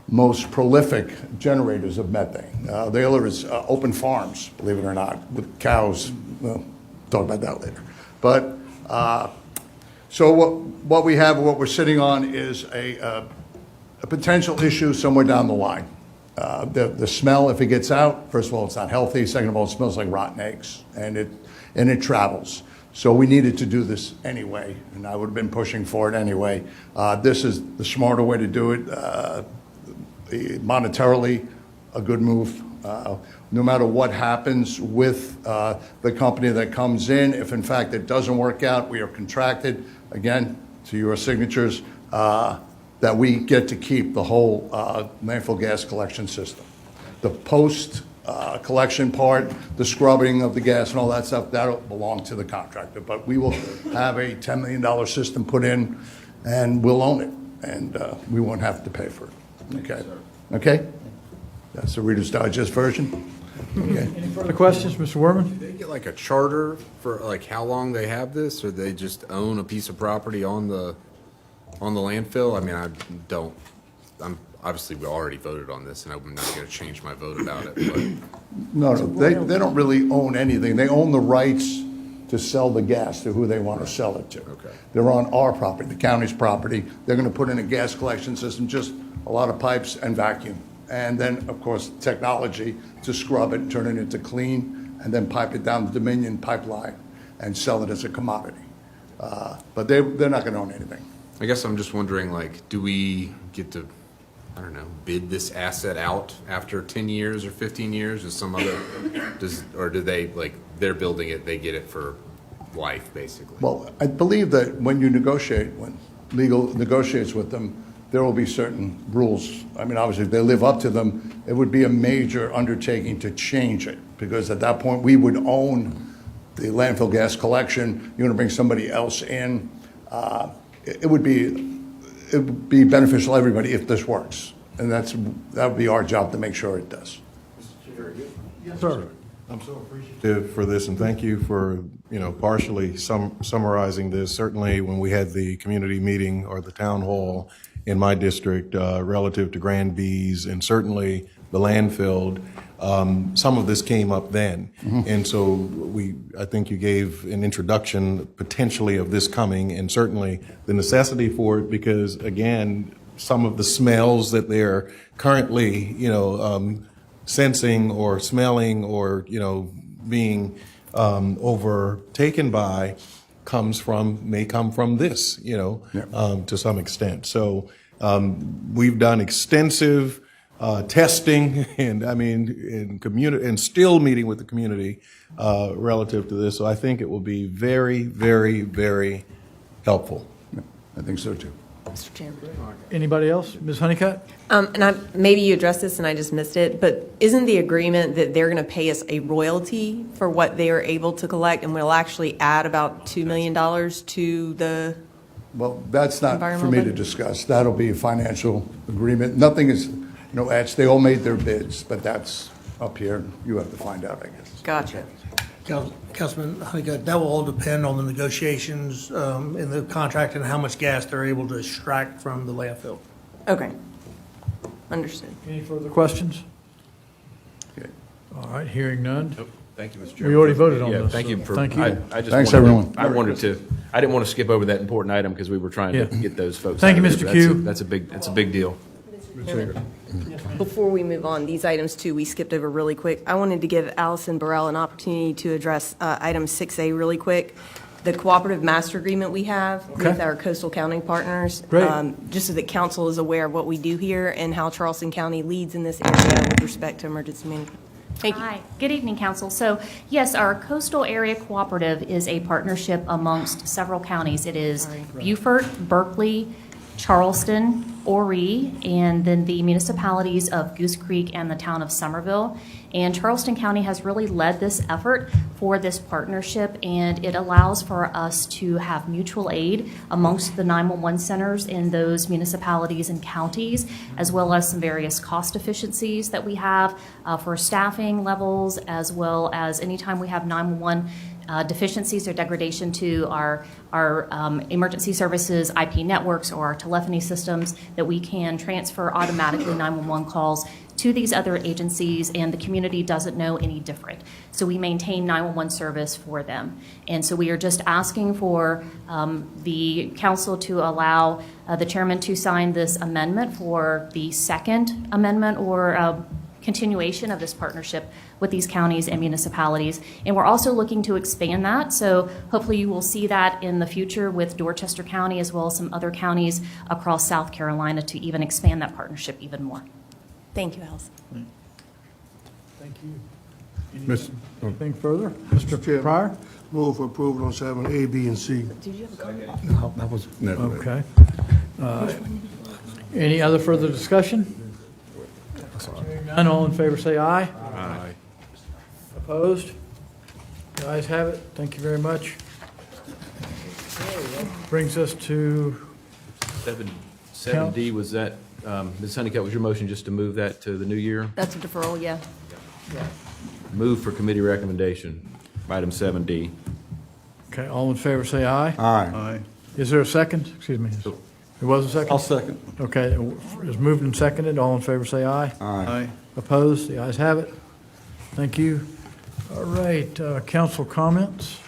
most prolific generators of methane. The other is open farms, believe it or not, with cows. We'll talk about that later. But so what we have, what we're sitting on is a potential issue somewhere down the line. The smell, if it gets out, first of all, it's not healthy. Second of all, it smells like rotten eggs, and it travels. So we needed to do this anyway, and I would have been pushing for it anyway. This is the smarter way to do it. Monetarily, a good move. No matter what happens with the company that comes in, if in fact it doesn't work out, we are contracted, again, to your signatures, that we get to keep the whole landfill gas collection system. The post-collection part, the scrubbing of the gas and all that stuff, that'll belong to the contractor. But we will have a $10 million system put in, and we'll own it, and we won't have to pay for it. Okay? Okay? That's the Reader's Digest version. Okay. Any further questions, Mr. Werman? Do they get like a charter for like how long they have this, or they just own a piece of property on the landfill? I mean, obviously we already voted on this, and I'm not going to change my vote about it, but No, they don't really own anything. They own the rights to sell the gas to who they want to sell it to. Okay. They're on our property, the county's property. They're going to put in a gas collection system, just a lot of pipes and vacuum. And then, of course, technology to scrub it and turn it into clean, and then pipe it down the Dominion pipeline and sell it as a commodity. But they're not going to own anything. I guess I'm just wondering, like, do we get to, I don't know, bid this asset out after 10 years or 15 years? Is some other, or do they, like, they're building it, they get it for life, basically? Well, I believe that when you negotiate, when legal negotiates with them, there will be certain rules. I mean, obviously, if they live up to them, it would be a major undertaking to change it, because at that point, we would own the landfill gas collection. You're going to bring somebody else in. It would be beneficial to everybody if this works, and that would be our job to make sure it does. Yes, sir. I'm so appreciative for this, and thank you for, partially summarizing this. Certainly, when we had the community meeting or the town hall in my district relative to Grand B's and certainly the landfill, some of this came up then. And so I think you gave an introduction potentially of this coming, and certainly the necessity for it, because again, some of the smells that they're currently, sensing or smelling or, being overtaken by may come from this, to some extent. So we've done extensive testing and still meeting with the community relative to this. So I think it will be very, very, very helpful. I think so too. Mr. Chairman. Anybody else? Ms. Honeycutt? Maybe you addressed this and I just missed it, but isn't the agreement that they're going to pay us a royalty for what they are able to collect, and we'll actually add about $2 million to the... Well, that's not for me to discuss. That'll be a financial agreement. Nothing is, etched. They all made their bids, but that's up here. You have to find out, I guess. Gotcha. Councilman Honeycutt, that will all depend on the negotiations in the contract and how much gas they're able to extract from the landfill. Okay. Understood. Any further questions? Okay. All right, hearing none. Thank you, Mr. Chairman. We already voted on Yeah, this. thank you so for. Thank you. Thanks, everyone. I didn't want to skip over that important item because we were trying to get those folks. Thank out you, of there. Mr. That's a big deal. Before we move on, these items too, we skipped over really quick. I wanted to give Allison Burrell an opportunity to address item 6A really quick. The cooperative master agreement we have with our coastal county partners. Great. Just so that council is aware of what we do here and how Charleston County leads in this area with respect to emergency management. Thank you. Hi, good evening, Council. So, yes, our coastal area cooperative is a partnership amongst several counties. It is Beaufort, Berkeley, Charleston, Horry, and then the municipalities of Goose Creek and the town of Somerville. And Charleston County has really led this effort for this partnership, and it allows for us to have mutual aid amongst the 911 centers in those municipalities and counties, as well as some various cost efficiencies that we have for staffing levels, as well as anytime we have 911 deficiencies or degradation to our emergency services IP networks or our telephony systems, that we can transfer automatically 911 calls to these other agencies, and the community doesn't know any different. So we maintain 911 service for them. And so we are just asking for the council to allow the chairman to sign this amendment for the second amendment or continuation of this partnership with these counties and municipalities. And we're also looking to expand that. So hopefully you will see that in the future with Dorchester County as well as some other counties across South Carolina to even expand that partnership even more. Thank you, Allison. Thank you. Anything further? Mr. Pryor? Move for approval on 7A, B, and C. Did you have a comment? No, that was never. Okay. Any other further discussion? Hearing none, all in favor say aye. Aye. Opposed? The ayes have it. Thank you very much. Brings us to 7D, was that, Ms. Honeycutt, was your motion just to move that to the new year? That's a deferral, yeah. Move for committee recommendation, item 7D. Okay, all in favor say aye. Aye. Is there a second? Excuse me. It was a second? I'll second. Okay, it's moved and seconded. All in favor, say aye. Aye. Opposed? The ayes have it. Thank you. All right, council comments.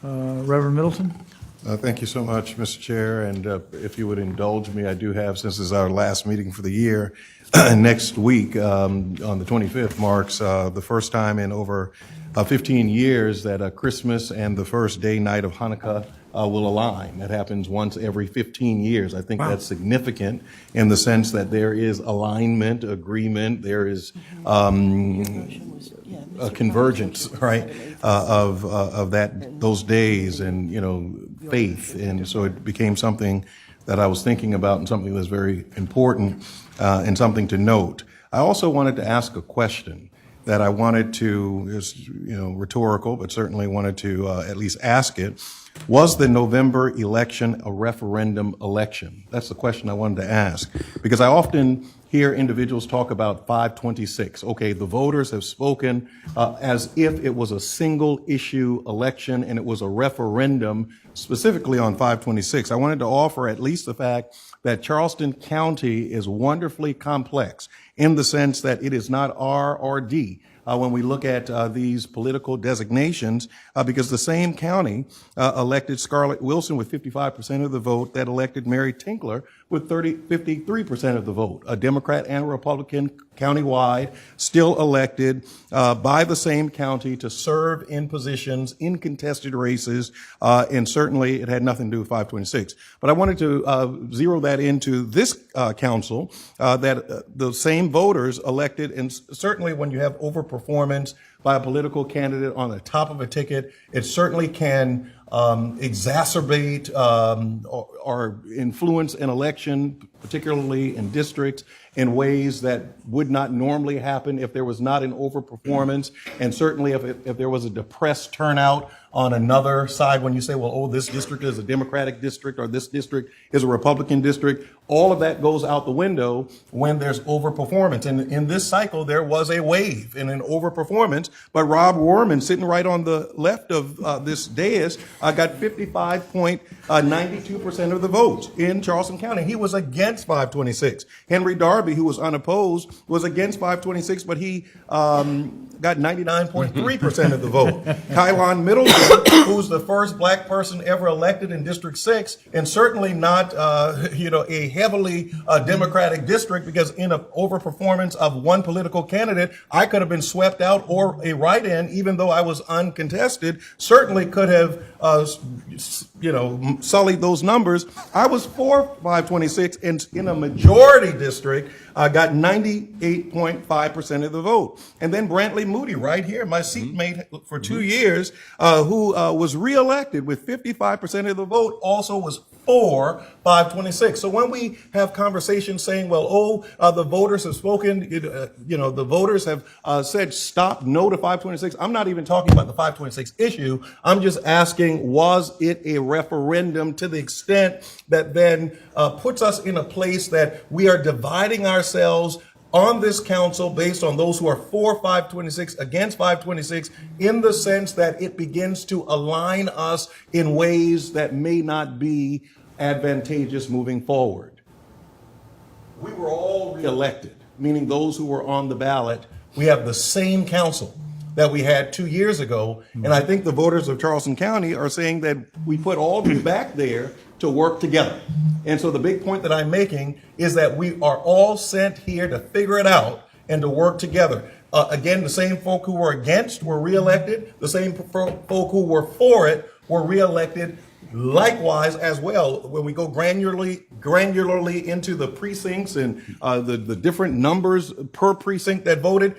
Reverend Middleton? Thank you so much, Mr. Chair, and if you would indulge me, I do have, since this is our last meeting for the year, next week, on the 25th, marks the first time in over 15 years that Christmas and the first day night of Hanukkah will align. That happens once every 15 years. I think that's significant in the sense that there is alignment, agreement, there is a convergence, right, of those days and, you know, faith. And so it became something that I was thinking about and something that's very important and something to note. I also wanted to ask a question that I wanted to, is, you know, rhetorical, but certainly wanted to at least ask it. Was the November election a referendum election? That's the question I wanted to ask, because I often hear individuals talk about 526. Okay, the voters have spoken as if it was a single issue election and it was a referendum specifically on 526. I wanted to offer at least the fact that Charleston County is wonderfully complex in the sense that it is not R or D. When we look at these political designations, because the same county elected Scarlett Wilson with 55% of the vote that elected Mary Tinkler with 53% of the vote. A Democrat and a Republican countywide, still elected by the same county to serve in positions in contested races, and certainly it had nothing to do with 526. But I wanted to zero that into this council, that the same voters elected, and certainly when you have overperformance by a political candidate on the top of a ticket, it certainly can exacerbate or influence an election, particularly in districts, in ways that would not normally happen if there was not an overperformance, and certainly if there was a depressed turnout on another side. When you say, well, oh, this district is a Democratic district or this district is a Republican district, all of that goes out the window when there's overperformance. And in this cycle, there was a wave and an overperformance, but Rob Warman, sitting right on the left of this dais, got 55.92% of the votes in Charleston County. He was against 526. Henry Darby, who was unopposed, was against 526, but he got 99.3% of the vote. Kylon Middleton, who's the first black person ever elected in District 6, and certainly not, a heavily Democratic district, because in an overperformance of one political candidate, I could have been swept out or a write-in, even though I was uncontested, certainly could have, sullied those numbers. I was for 526, and in a majority district, I got 98.5% of the vote. And then Brantley Moody, right here, my seatmate for 2 years, who was reelected with 55% of the vote, also was for 526. So when we have conversations saying, well, the voters have spoken, the voters have said stop, no to 526, I'm not even talking about the 526 issue. I'm just asking, was it a referendum, to the extent that then puts us in a place that we are dividing ourselves on this council based on those who are for 526, against 526, in the sense that it begins to align us in ways that may not be advantageous moving forward. We were all reelected, meaning those who were on the ballot. We have the same council that we had 2 years ago, and I think the voters of Charleston County are saying that we put all of you back there to work together. And so the big point that I'm making is that we are all sent here to figure it out and to work together. Again, the same folk who were against were reelected. The same folk who were for it were reelected likewise as well. When we go granularly into the precincts and the different numbers per precinct that voted,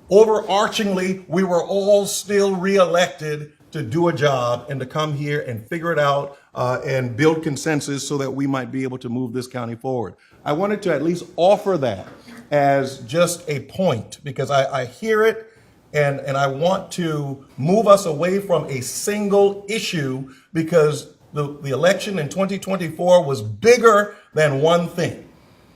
overarchingly, we were all still reelected to do a job and to come here and figure it out and build consensus so that we might be able to move this county forward. I wanted to at least offer that as just a point, because I hear it and I want to move us away from a single issue, because the election in 2024 was bigger than one thing,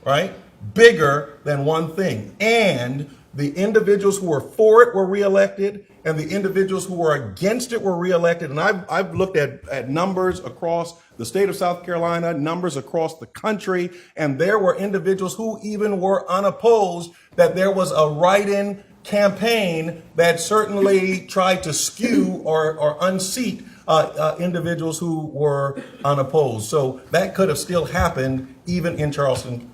right? Bigger than one thing. And the individuals who were for it were reelected, and the individuals who were against it were reelected. And I've looked at numbers across the state of South Carolina, numbers across the country, and there were individuals who even were unopposed, that there was a write-in campaign that certainly tried to skew or unseat individuals who were unopposed. So that could have still happened even in Charleston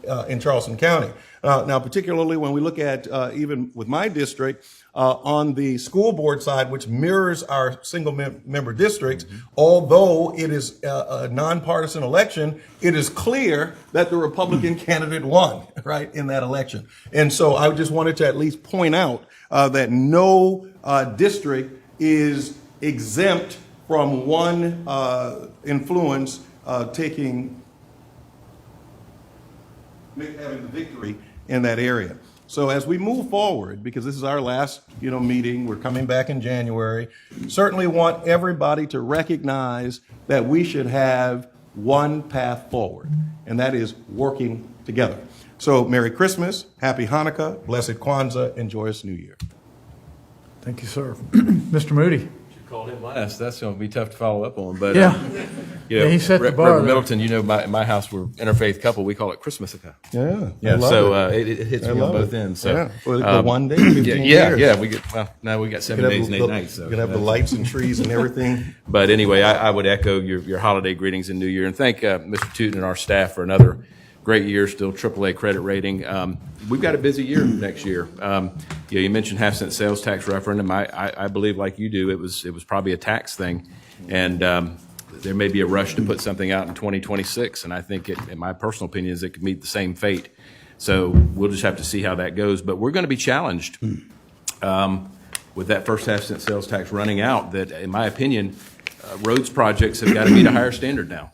County. Now, particularly when we look at even with my district, on the school board side, which mirrors our single member districts, although it is a nonpartisan election, it is clear that the Republican candidate won, right, in that election. And so I just wanted to at least point out that no district is exempt from one influence having the victory in that area. So as we move forward, because this is our last, meeting, we're coming back in January, certainly want everybody to recognize that we should have one path forward, and that is working together. So Merry Christmas, Happy Hanukkah, Blessed Kwanzaa, and Joyous New Year. Thank you, sir. Mr. Moody. Called him last. That's going to be tough to follow up on. But yeah, he set the bar Reverend there. Middleton, my house, we're interfaith couple. We call it Christmasica. Yeah. I So love it hits me on both ends. So yeah. Well, one day, 15 years. Yeah. Now we got 7 days and 8 nights. So you can have the lights and trees and everything. But anyway, I would echo your holiday greetings and New Year, and thank Mr. Tootin and our staff for another great year, still AAA credit rating. We've got a busy year next year. You mentioned half-cent sales tax referendum. I believe, like you do, it was probably a tax thing, and there may be a rush to put something out in 2026. And I think, in my personal opinion, is it could meet the same fate. So we'll just have to see how that goes. But we're going to be challenged with that first half-cent sales tax running out. That, in my opinion, roads projects have got to meet a higher standard now.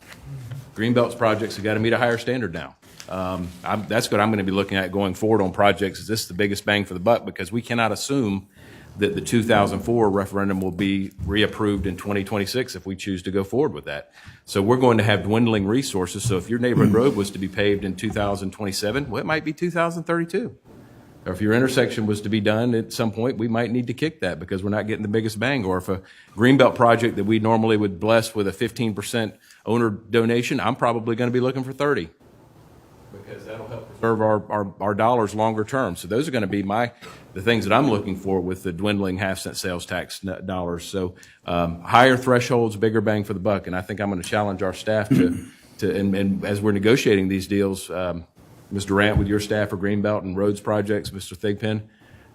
Greenbelts projects have got to meet a higher standard now. That's what I'm going to be looking at going forward on projects. Is this the biggest bang for the buck? Because we cannot assume that the 2004 referendum will be reapproved in 2026 if we choose to go forward with that. So we're going to have dwindling resources. So if your neighborhood road was to be paved in 2027, well, it might be 2032. Or if your intersection was to be done at some point, we might need to kick that because we're not getting the biggest bang. Or if a Greenbelt project that we normally would bless with a 15% owner donation, I'm probably going to be looking for 30. Because that'll help preserve our dollars longer term. So those are going to be the things that I'm looking for with the dwindling half-cent sales tax dollars. So higher thresholds, bigger bang for the buck. And I think I'm going to challenge our staff and as we're negotiating these deals, Ms. Durant with your staff for Greenbelt and roads projects, Mr. Thigpen,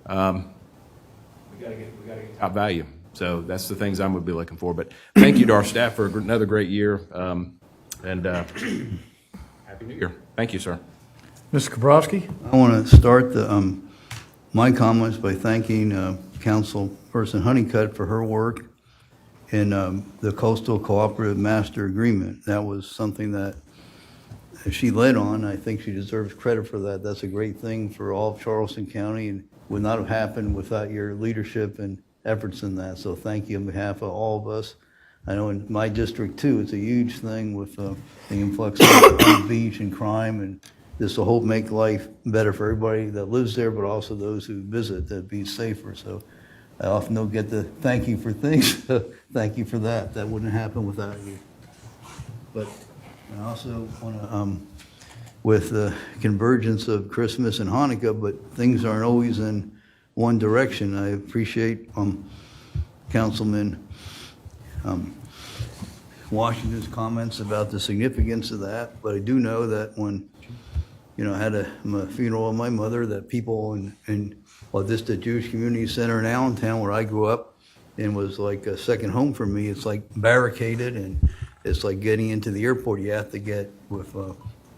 we got to get top value. So that's the things I'm going to be looking for. But thank you to our staff for another great year. Happy New Year. Thank you, sir. Mr. Kabrowski? I want to start my comments by thanking Councilperson Honeycutt for her work in the Coastal Cooperative Master Agreement. That was something that she led on. I think she deserves credit for that. That's a great thing for all of Charleston County and would not have happened without your leadership and efforts in that. So thank you on behalf of all of us. I know in my district too, it's a huge thing with the influx of the beach and crime, and this will hope make life better for everybody that lives there, but also those who visit, that be safer. So I often don't get to thank you for things. Thank you for that. That wouldn't happen without you. But I also want to, with the convergence of Christmas and Hanukkah, but things aren't always in one direction. I appreciate Councilman Washington's comments about the significance of that, but I do know that when, I had a funeral of my mother, that people in Vista Jewish Community Center in Allentown, where I grew up, and was like a second home for me. It's like barricaded, and it's like getting into the airport. You have to get with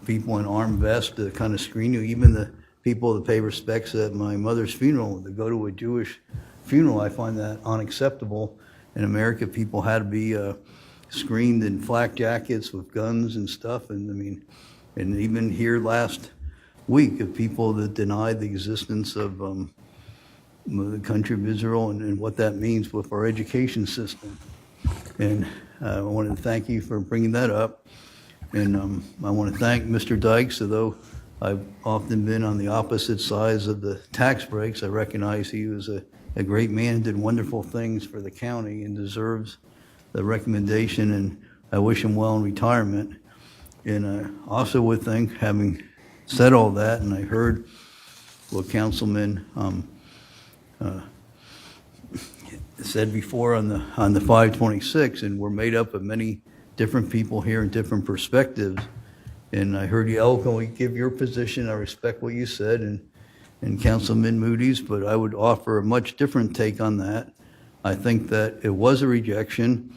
people in armed vests to kind of screen you. Even the people that pay respects at my mother's funeral, to go to a Jewish funeral, I find that unacceptable. In America, people had to be screened in flak jackets with guns and stuff. And even here last week, of people that denied the existence of the country of Israel and what that means with our education system. And I wanted to thank you for bringing that up. And I want to thank Mr. Dykes, although I've often been on the opposite sides of the tax breaks. I recognize he was a great man, did wonderful things for the county and deserves the recommendation, and I wish him well in retirement. And I also would think, having said all that, and I heard what Councilman said before on the 526, and we're made up of many different people here and different perspectives. And I heard you eloquently give your position. I respect what you said, and Councilman Moody's, but I would offer a much different take on that. I think that it was a rejection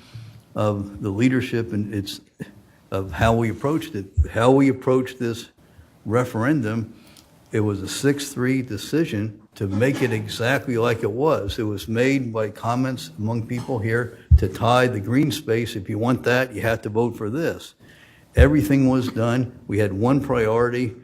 of the leadership and of how we approached it. How we approached this referendum, it was a 6-3 decision to make it exactly like it was. It was made by comments among people here to tie the green space. If you want that, you have to vote for this. Everything was done. We had one priority,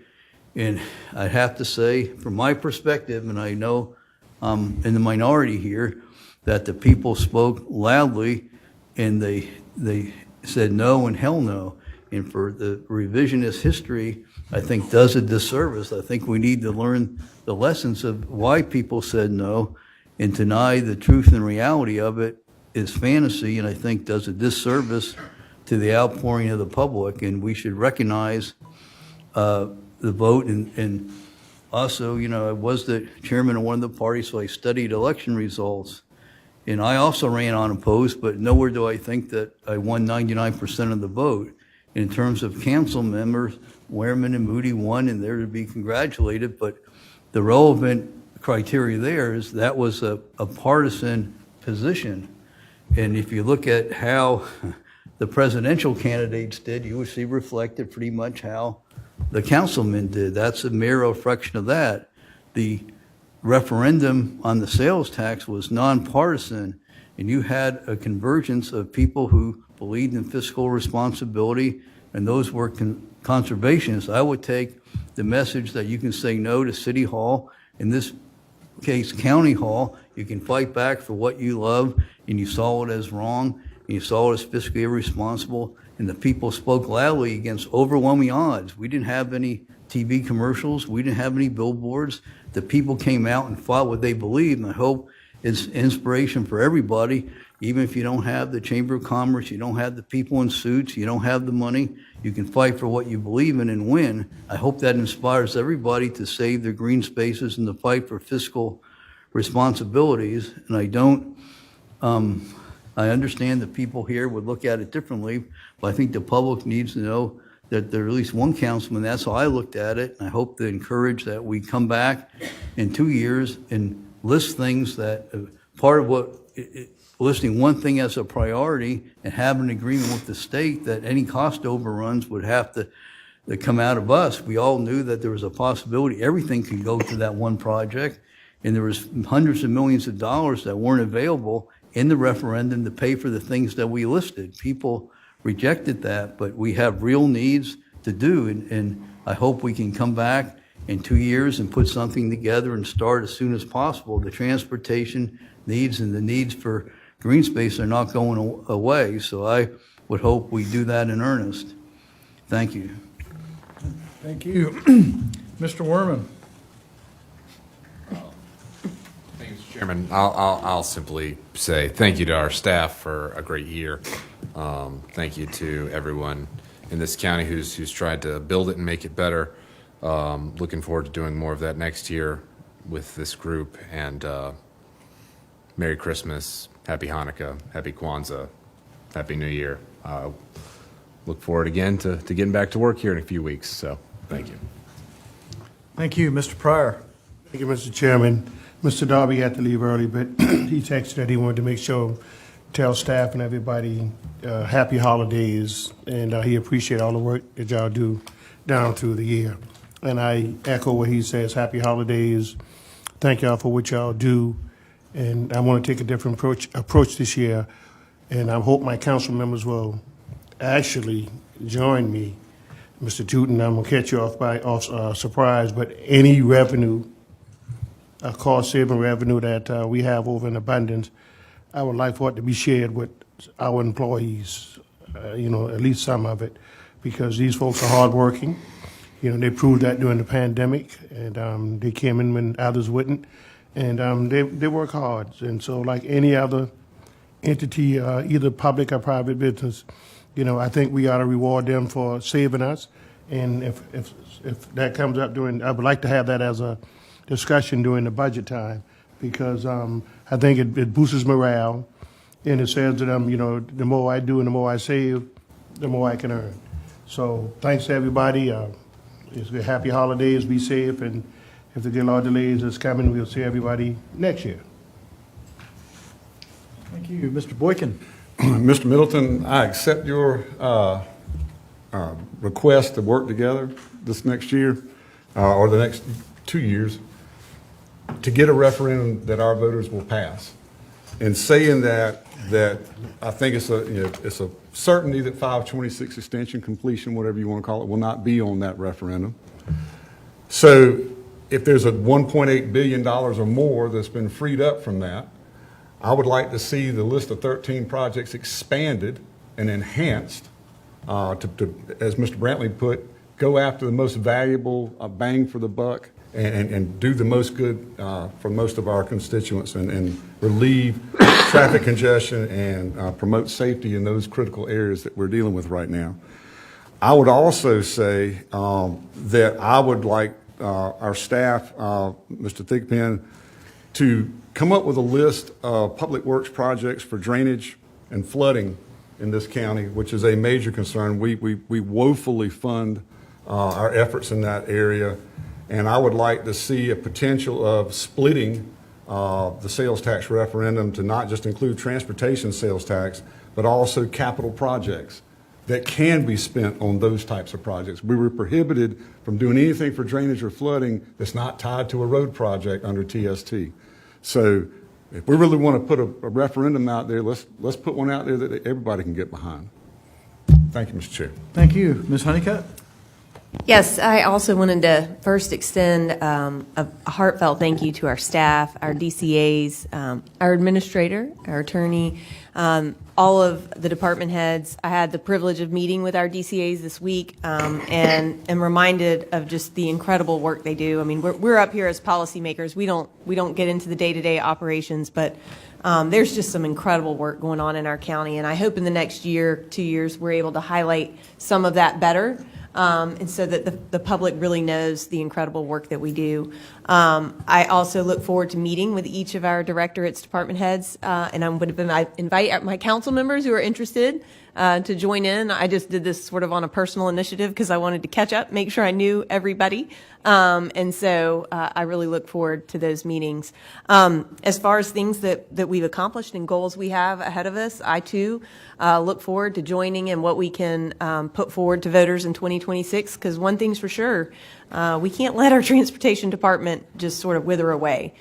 and I have to say, from my perspective, and I know I'm in the minority here, that the people spoke loudly, and they said no and hell no. And for the revisionist history, I think does a disservice. I think we need to learn the lessons of why people said no, and deny the truth and reality of it is fantasy, and I think does a disservice to the outpouring of the public, and we should recognize the vote. And also, I was the chairman of one of the parties, so I studied election results. And I also ran unopposed, but nowhere do I think that I won 99% of the vote. In terms of council members, Wehrman and Moody won, and they're to be congratulated, but the relevant criteria there is that was a partisan position. And if you look at how the presidential candidates did, you would see reflected pretty much how the councilmen did. That's a mere reflection of that. The referendum on the sales tax was nonpartisan, and you had a convergence of people who believed in fiscal responsibility, and those were conservationists. I would take the message that you can say no to City Hall, in this case, County Hall. You can fight back for what you love, and you saw it as wrong, and you saw it as fiscally irresponsible, and the people spoke loudly against overwhelming odds. We didn't have any TV commercials. We didn't have any billboards. The people came out and fought what they believed, and I hope it's inspiration for everybody. Even if you don't have the Chamber of Commerce, you don't have the people in suits, you don't have the money, you can fight for what you believe in and win. I hope that inspires everybody to save their green spaces and to fight for fiscal responsibilities. And I understand that people here would look at it differently, but I think the public needs to know that there are at least one councilman. That's how I looked at it. And I hope to encourage that we come back in 2 years and list things that part of what listing one thing as a priority and have an agreement with the state that any cost overruns would have to come out of us. We all knew that there was a possibility everything could go to that one project, and there was hundreds of millions of dollars that weren't available in the referendum to pay for the things that we listed. People rejected that, but we have real needs to do, and I hope we can come back in 2 years and put something together and start as soon as possible. The transportation needs and the needs for green space are not going away, so I would hope we do that in earnest. Thank you. Thank you. Mr. Werman. Thank you, Mr. Chairman. I'll simply say thank you to our staff for a great year. Thank you to everyone in this county who's tried to build it and make it better. Looking forward to doing more of that next year with this group. And Merry Christmas, Happy Hanukkah, Happy Kwanzaa, Happy New Year. Look forward again to getting back to work here in a few weeks. So thank you. Thank you, Mr. Pryor. Thank you, Mr. Chairman. Mr. Darby had to leave early, but he texted that he wanted to make sure, tell staff and everybody happy holidays, and he appreciate all the work that y'all do down through the year. And I echo what he says, happy holidays. Thank y'all for what y'all do. And I want to take a different approach this year, and I hope my council members will actually join me. Mr. Tootin, I'm going to catch you off surprise, but any revenue, cost-saving revenue that we have over in abundance, I would like for it to be shared with our employees, at least some of it, because these folks are hardworking, They proved that during the pandemic, and they came in when others wouldn't, and they work hard. And so, like any other entity, either public or private business, I think we ought to reward them for saving us. And if that comes up I would like to have that as a discussion during the budget time, because I think it boosts morale, and it says to them, the more I do and the more I save, the more I can earn. So thanks to everybody. It's a happy holidays. Be safe, and if the get a lot of delays is coming, we'll see everybody next year. Thank you. Mr. Boykin. Mr. Middleton, I accept your request to work together this next year, or the next 2 years, to get a referendum that our voters will pass. And saying that I think it's a certainty that 526 extension completion, whatever you want to call it, will not be on that referendum. So if there's a $1.8 billion or more that's been freed up from that, I would like to see the list of 13 projects expanded and enhanced to, as Mr. Brantley put, go after the most valuable bang for the buck and do the most good for most of our constituents and relieve traffic congestion and promote safety in those critical areas that we're dealing with right now. I would also say that I would like our staff, Mr. Thigpen, to come up with a list of public works projects for drainage and flooding in this county, which is a major concern. We woefully fund our efforts in that area, and I would like to see a potential of splitting the sales tax referendum to not just include transportation sales tax, but also capital projects that can be spent on those types of projects. We were prohibited from doing anything for drainage or flooding that's not tied to a road project under TST. So if we really want to put a referendum out there, let's put one out there that everybody can get behind. Thank you, Mr. Chair. Thank you. Ms. Honeycutt? Yes, I also wanted to first extend a heartfelt thank you to our staff, our DCAs, our administrator, our attorney, all of the department heads. I had the privilege of meeting with our DCAs this week and am reminded of just the incredible work they do. I mean, we're up here as policymakers. We don't get into the day-to-day operations, but there's just some incredible work going on in our county, and I hope in the next year, 2 years, we're able to highlight some of that better. And so that the public really knows the incredible work that we do. I also look forward to meeting with each of our directorates, department heads, and I'm going to invite my council members who are interested to join in. I just did this sort of on a personal initiative because I wanted to catch up, make sure I knew everybody. And so I really look forward to those meetings. As far as things that we've accomplished and goals we have ahead of us, I too look forward to joining in what we can put forward to voters in 2026, because one thing's for sure, we can't let our transportation department just sort of wither away.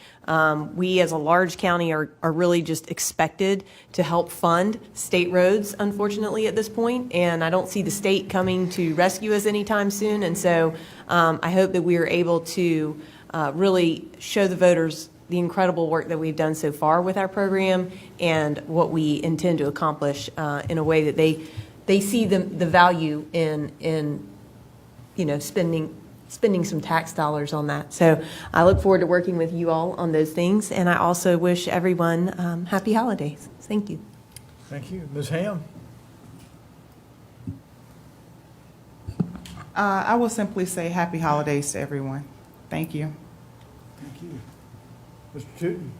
We as a large county are really just expected to help fund state roads, unfortunately, at this point, and I don't see the state coming to rescue us anytime soon. And so I hope that we are able to really show the voters the incredible work that we've done so far with our program and what we intend to accomplish in a way that they see the value in spending some tax dollars on that. So I look forward to working with you all on those things, and I also wish everyone happy holidays. Thank you. Thank you. Ms. Ham? I will simply say happy holidays to everyone. Thank you. Thank you. Mr. Tootin?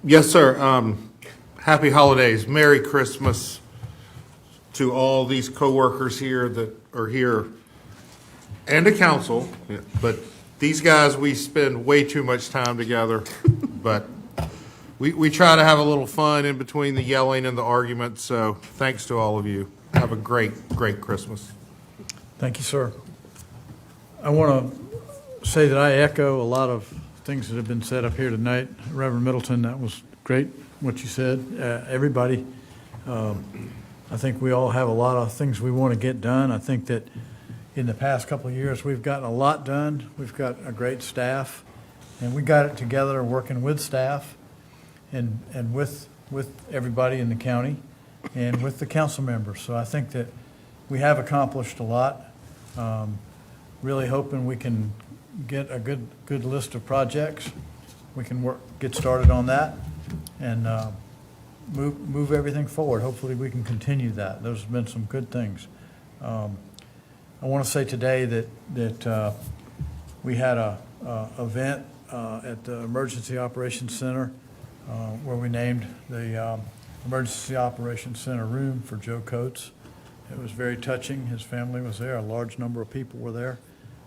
Yes, sir. Happy holidays. Merry Christmas to all these coworkers here that are here and the council. But these guys, we spend way too much time together. But we try to have a little fun in between the yelling and the arguments. So thanks to all of you. Have a great Christmas. Thank you, sir. I want to say that I echo a lot of things that have been said up here tonight. Reverend Middleton, that was great what you said. Everybody, I think we all have a lot of things we want to get done. I think that in the past couple of years we've gotten a lot done. We've got a great staff, and we got it together working with staff and with everybody in the county and with the council members. So I think that we have accomplished a lot. Really hoping we can get a good list of projects. We can get started on that and move everything forward. Hopefully, we can continue that. There's been some good things. I want to say today that we had a event at the Emergency Operations Center where we named the Emergency Operations Center room for Joe Coates. It was very touching. His family was there. A large number of people were there,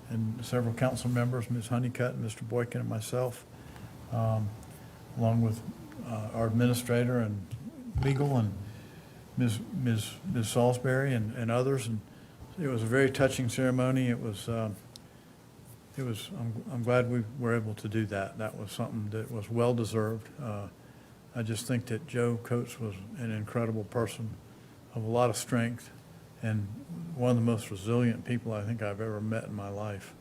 and several council members, Ms. Honeycutt, and Mr. Boykin, and myself, along with our administrator and legal and Ms. Salisbury and others. And it was a very touching ceremony. I'm glad we were able to do that. That was something that was well deserved. I just think that Joe Coates was an incredible person of a lot of strength and one of the most resilient people I think I've ever met in my life.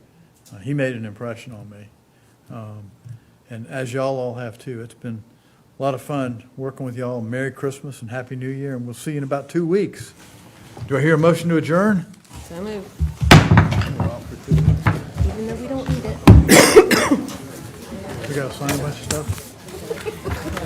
He made an impression on me. And as y'all all have too. It's been a lot of fun working with y'all. Merry Christmas and Happy New Year, and we'll see you in about 2 weeks. Do I hear a motion to adjourn? So moved. Even though we don't need it. We got to sign a bunch of stuff.